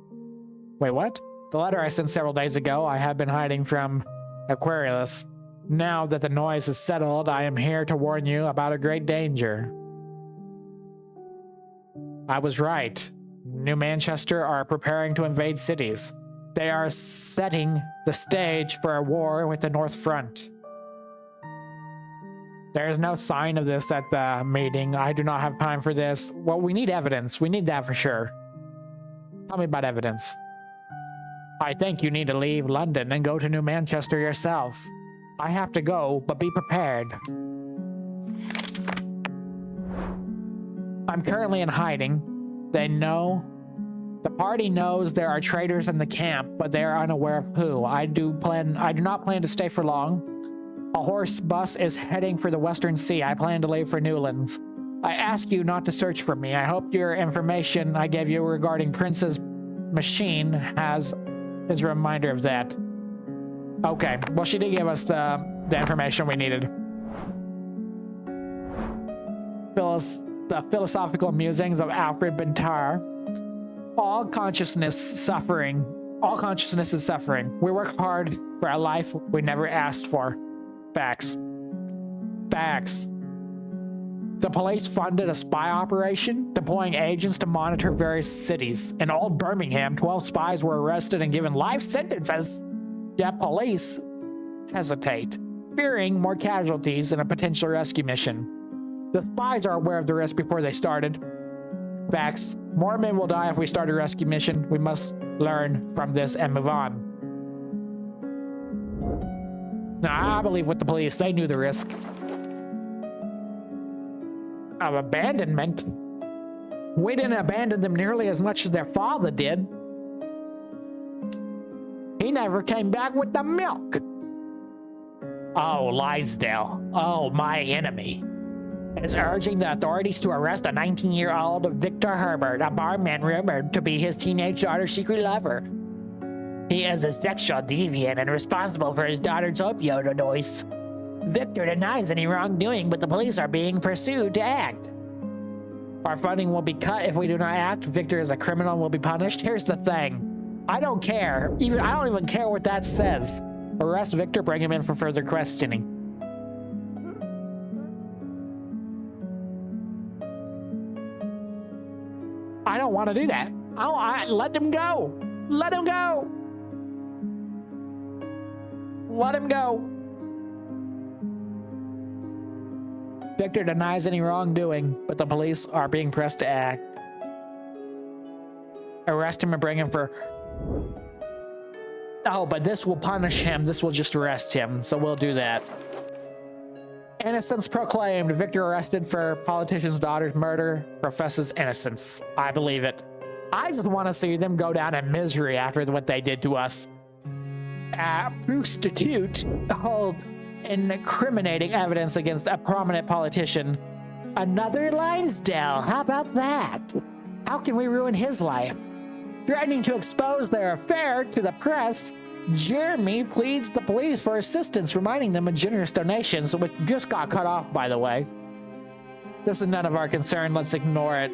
Wait, what? The letter I sent several days ago I have been hiding from Aquarius. Now that the noise is settled, I am here to warn you about a great danger. I was right. New Manchester are preparing to invade cities. They are setting the stage for a war with the North Front. There is no sign of this at the meeting. I do not have time for this. Well, we need evidence. We need that for sure. Tell me about evidence. I think you need to leave London and go to New Manchester yourself. I have to go, but be prepared. I'm currently in hiding. They know. The party knows there are traitors in the camp, but they are unaware of who. I do not plan to stay for long. A horse bus is heading for the Western Sea. I plan to leave for Newlands. I ask you not to search for me. I hope your information I gave you regarding Prince's machine is a reminder of that. Okay, well, she did give us the information we needed. The philosophical musings of Alfred Bentar. All consciousness is suffering. We work hard for a life we never asked for. Facts. The police funded a spy operation, deploying agents to monitor various cities. In Old Birmingham, 12 spies were arrested and given life sentences. Yet police hesitate, fearing more casualties in a potential rescue mission. The spies are aware of the risk before they started. Facts. More men will die if we start a rescue mission. We must learn from this and move on. Now, I believe with the police, they knew the risk of abandonment. We didn't abandon them nearly as much as their father did. He never came back with the milk. Oh, Lysdale. Oh, my enemy. Is urging the authorities to arrest a 19-year-old Victor Herbert, a barman rumored to be his teenage daughter's secret lover. He is a sexual deviant and responsible for his daughter's opioid overdose. Victor denies any wrongdoing, but the police are being pursued to act. Our funding will be cut if we do not act. Victor is a criminal and will be punished. Here's the thing. I don't care. I don't even care what that says. Arrest Victor, bring him in for further questioning. I don't want to do that. Let him go. Let him go. Let him go. Victor denies any wrongdoing, but the police are being pressed to act. Arrest him and bring him for... Oh, but this will punish him. This will just arrest him, so we'll do that. Innocence proclaimed. Victor arrested for politician's daughter's murder. Professes innocence. I believe it. I just want to see them go down in misery after what they did to us. Prostitute hold incriminating evidence against a prominent politician. Another Linesdale. How about that? How can we ruin his life? Threatening to expose their affair to the press, Jeremy pleads the police for assistance, reminding them of generous donations, which just got cut off, by the way. This is none of our concern. Let's ignore it.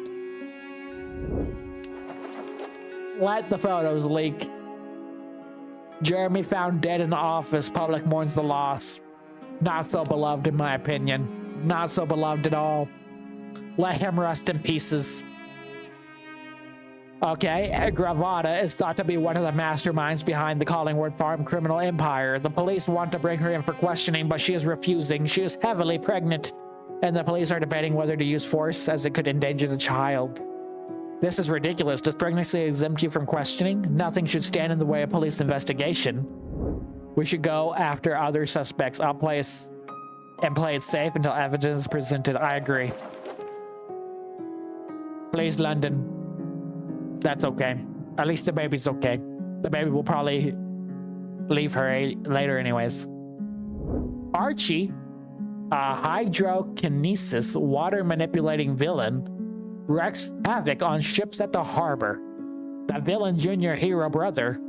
Let the photos leak. Jeremy found dead in the office. Public mourns the loss. Not so beloved, in my opinion. Not so beloved at all. Let him rest in pieces. Okay, Gravata is thought to be one of the masterminds behind the Collingwood Farm criminal empire. The police want to bring her in for questioning, but she is refusing. She is heavily pregnant, and the police are debating whether to use force as it could endanger the child. This is ridiculous. Does pregnancy exempt you from questioning? Nothing should stand in the way of police investigation. We should go after other suspects. I'll play it safe until evidence is presented. I agree. Please, London. That's okay. At least the baby's okay. The baby will probably leave her later anyways. Archie, a hydrokinesis water-manipulating villain, wreaks havoc on ships at the harbor. The villain's junior hero brother,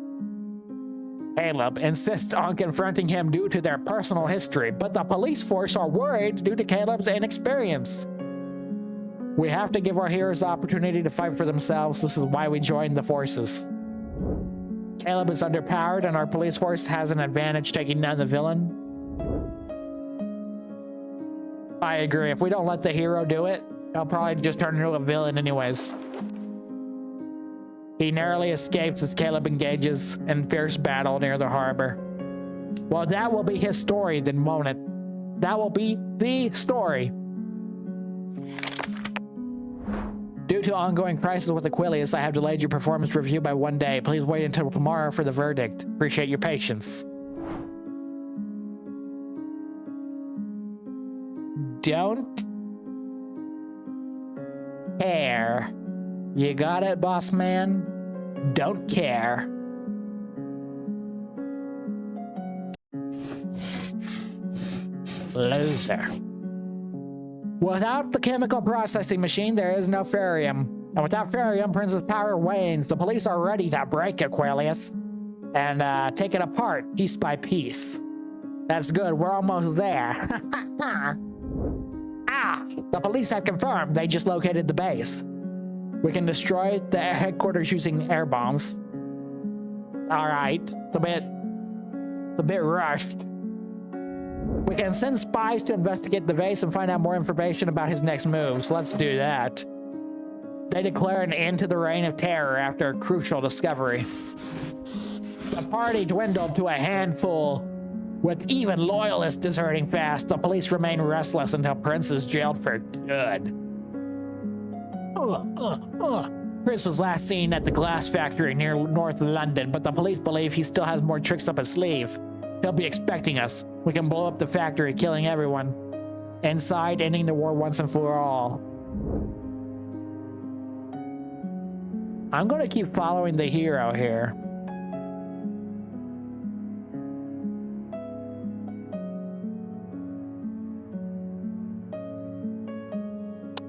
Caleb, insists on confronting him due to their personal history, but the police force are worried due to Caleb's inexperience. We have to give our heroes the opportunity to fight for themselves. This is why we joined the forces. Caleb is underpowered, and our police force has an advantage taking down the villain. I agree. If we don't let the hero do it, he'll probably just turn into a villain anyways. He narrowly escapes as Caleb engages in fierce battle near the harbor. Well, that will be his story then, won't it? That will be the story. Due to ongoing crisis with Aquilius, I have delayed your performance review by 1 day. Please wait until tomorrow for the verdict. Appreciate your patience. Don't care. You got it, boss man? Don't care. Loser. Without the chemical processing machine, there is no ferium. And without ferium, Prince's power wanes. The police are ready to break Aquarius and take it apart piece by piece. That's good, we're almost there. The police have confirmed they just located the base. We can destroy the headquarters using air bombs. Alright, it's a bit rushed. We can send spies to investigate the base and find out more information about his next moves. Let's do that. They declare an end to the reign of terror after a crucial discovery. The party dwindled to a handful, with even loyalists deserting fast. The police remain restless until Prince is jailed for good. Prince was last seen at the glass factory near North London, but the police believe he still has more tricks up his sleeve. He'll be expecting us. We can blow up the factory, killing everyone inside, ending the war once and for all. I'm gonna keep following the hero here.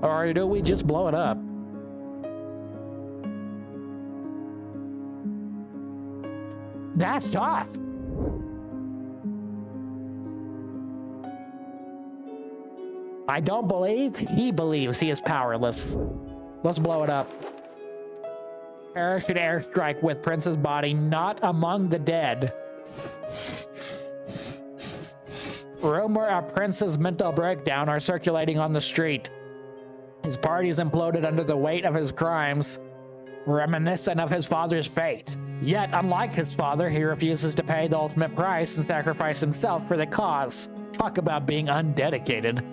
Or do we just blow it up? That's tough. I don't believe he believes he is powerless. Let's blow it up. Parachute airstrike with Prince's body not among the dead. Rumor of Prince's mental breakdown are circulating on the street. His party's imploded under the weight of his crimes, reminiscent of his father's fate. Yet, unlike his father, he refuses to pay the ultimate price and sacrifice himself for the cause. Talk about being undedicated.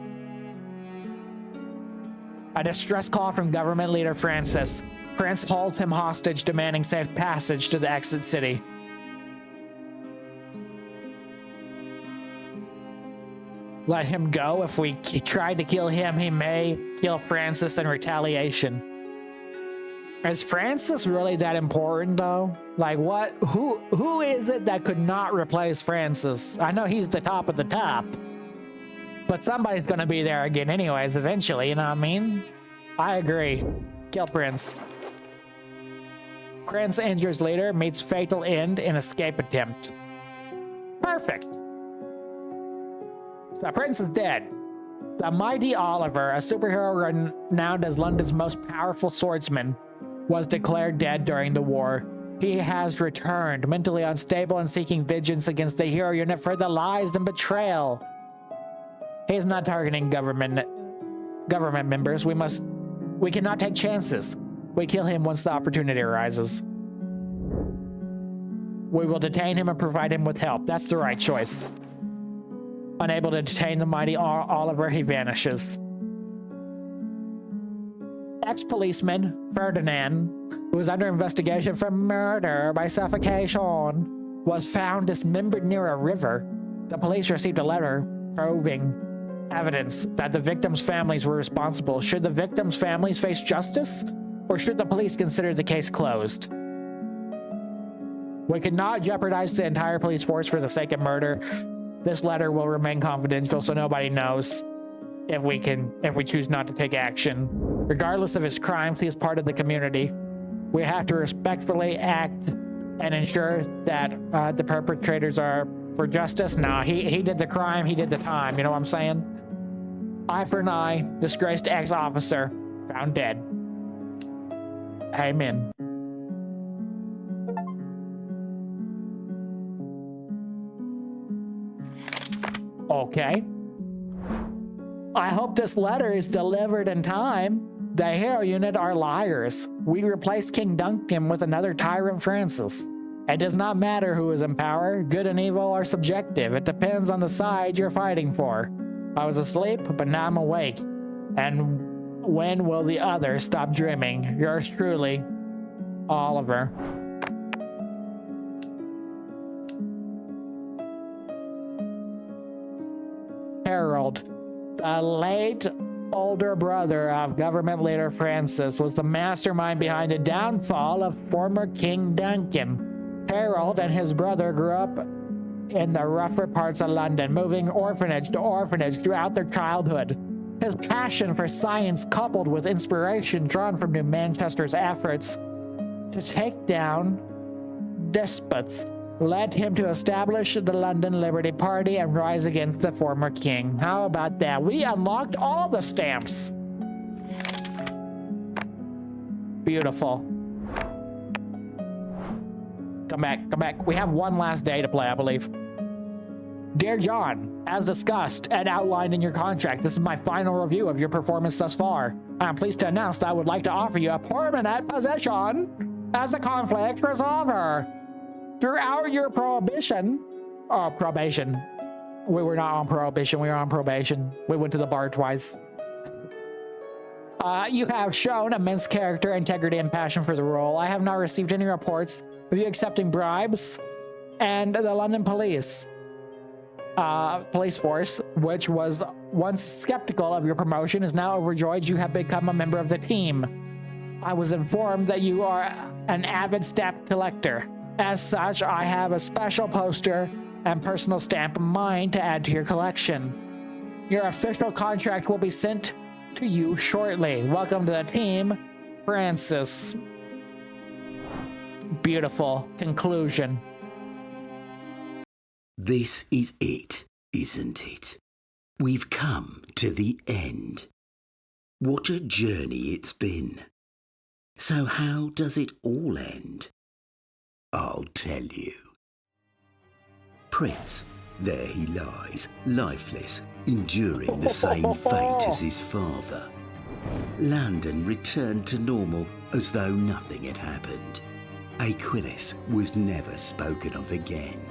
A distress call from government leader Francis. Prince holds him hostage, demanding safe passage to the exit city. Let him go. If we try to kill him, he may kill Francis in retaliation. Is Francis really that important, though? Like, what? Who is it that could not replace Francis? I know he's the top of the top, but somebody's gonna be there again anyways, eventually, you know what I mean? I agree. Kill Prince. Prince injures leader, meets fatal end in escape attempt. Perfect. So Prince is dead. The mighty Oliver, a superhero renowned as London's most powerful swordsman, was declared dead during the war. He has returned, mentally unstable and seeking vengeance against the hero unit for the lies and betrayal. He's not targeting government members. We cannot take chances. We kill him once the opportunity arises. We will detain him and provide him with help. That's the right choice. Unable to detain the mighty Oliver, he vanishes. Ex-policeman Ferdinand, who was under investigation for murder by suffocation, was found dismembered near a river. The police received a letter probing evidence that the victims' families were responsible. Should the victims' families face justice, or should the police consider the case closed? We could not jeopardize the entire police force for the sake of murder. This letter will remain confidential, so nobody knows if we choose not to take action. Regardless of his crimes, he is part of the community. We have to respectfully act and ensure that the perpetrators are for justice. Nah, he did the crime, he did the time, you know what I'm saying? Eye for an eye, disgraced ex-officer, found dead. Amen. Okay. I hope this letter is delivered in time. The hero unit are liars. We replaced King Duncan with another tyrant Francis. It does not matter who is in power. Good and evil are subjective. It depends on the side you're fighting for. I was asleep, but now I'm awake. And when will the other stop dreaming? Yours truly, Oliver. Harold. The late older brother of government leader Francis, was the mastermind behind the downfall of former King Duncan. Harold and his brother grew up in the rougher parts of London, moving orphanage to orphanage throughout their childhood. His passion for science, coupled with inspiration drawn from New Manchester's efforts to take down despots, led him to establish the London Liberty Party and rise against the former king. How about that? We unlocked all the stamps. Beautiful. Come back, come back. We have one last day to play, I believe. Dear John, as discussed and outlined in your contract, this is my final review of your performance thus far. I'm pleased to announce that I would like to offer you a permanent position as a conflict resolver. Throughout your probation, we were not on prohibition, we were on probation. We went to the bar twice. You have shown immense character, integrity, and passion for the role. I have not received any reports of you accepting bribes, and the London police force, which was once skeptical of your promotion, is now overjoyed you have become a member of the team. I was informed that you are an avid stamp collector. As such, I have a special poster and personal stamp of mine to add to your collection. Your official contract will be sent to you shortly. Welcome to the team, Francis. Beautiful conclusion. This is it, isn't it? We've come to the end. What a journey it's been. So how does it all end? I'll tell you. Prince, there he lies, lifeless, enduring the same fate as his father. London returned to normal as though nothing had happened. Aquilus was never spoken of again.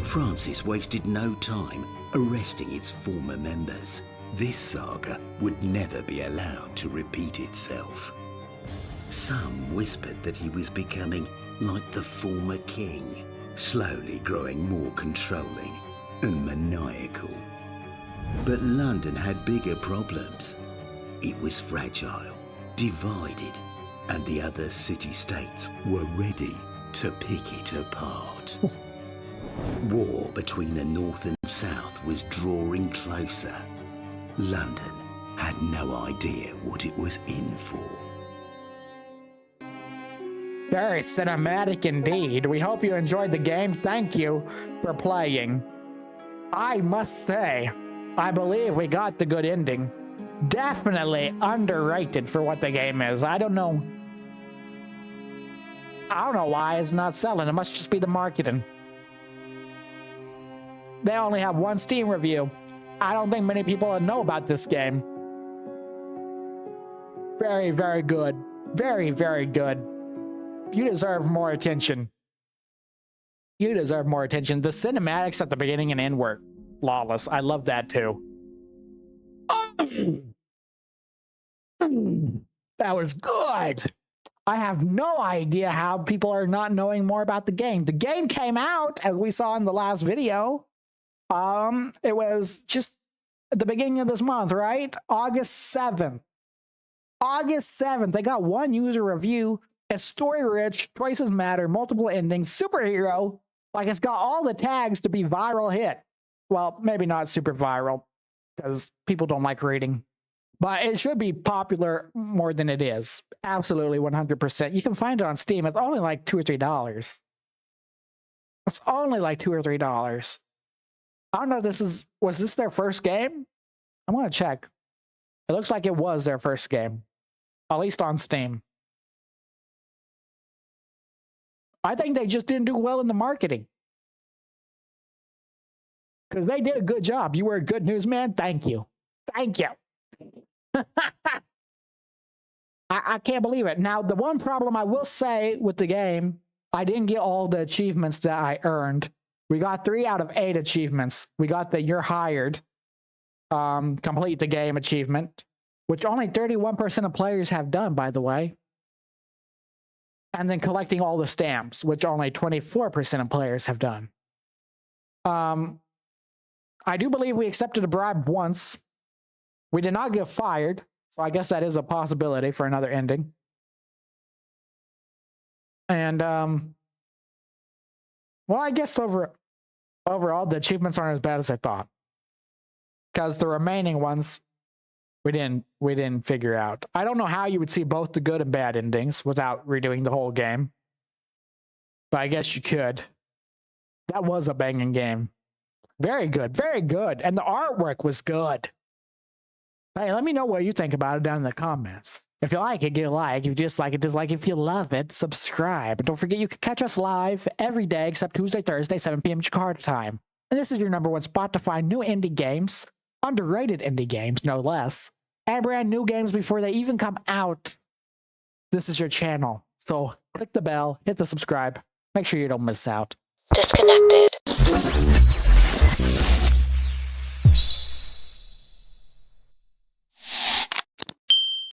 Francis wasted no time arresting its former members. This saga would never be allowed to repeat itself. Some whispered that he was becoming like the former king, slowly growing more controlling and maniacal. But London had bigger problems. It was fragile, divided, and the other city-states were ready to pick it apart. War between the North and South was drawing closer. London had no idea what it was in for. Very cinematic indeed. We hope you enjoyed the game. Thank you for playing. I must say, I believe we got the good ending. Definitely underrated for what the game is. I don't know why it's not selling. It must just be the marketing. They only have one Steam review. I don't think many people know about this game. Very, very good. Very, very good. You deserve more attention. You deserve more attention. The cinematics at the beginning and end were flawless. I love that too. That was good. I have no idea how people are not knowing more about the game. The game came out, as we saw in the last video. It was just at the beginning of this month, right? August 7th. August 7th. They got one user review. It's story rich, choices matter, multiple endings, superhero. Like, it's got all the tags to be viral hit. Well, maybe not super viral, because people don't like reading. But it should be popular more than it is. Absolutely 100%. You can find it on Steam. It's only like $2 or $3. It's only like $2 or $3. I don't know if was this their first game? I'm gonna check. It looks like it was their first game. At least on Steam. I think they just didn't do well in the marketing. Because they did a good job. You were a good newsman. Thank you. Thank you. I can't believe it. Now, the one problem I will say with the game, I didn't get all the achievements that I earned. We got 3 out of 8 achievements. We got the You're Hired, complete the game achievement, which only 31% of players have done, by the way. And then collecting all the stamps, which only 24% of players have done. I do believe we accepted a bribe once. We did not get fired, so I guess that is a possibility for another ending. And well, I guess overall the achievements aren't as bad as I thought, because the remaining ones we didn't figure out. I don't know how you would see both the good and bad endings without redoing the whole game, but I guess you could. That was a banging game. Very good, and the artwork was good. Hey, let me know what you think about it down in the comments. If you like it, give a like. If you dislike it, dislike. If you love it, subscribe. And don't forget, you can catch us live every day except Tuesday, Thursday, 7 p.m. Jakarta time. And this is your #1 spot to find new indie games, underrated indie games, no less, and brand new games before they even come out. This is your channel. So click the bell, hit the subscribe. Make sure you don't miss out. Disconnected.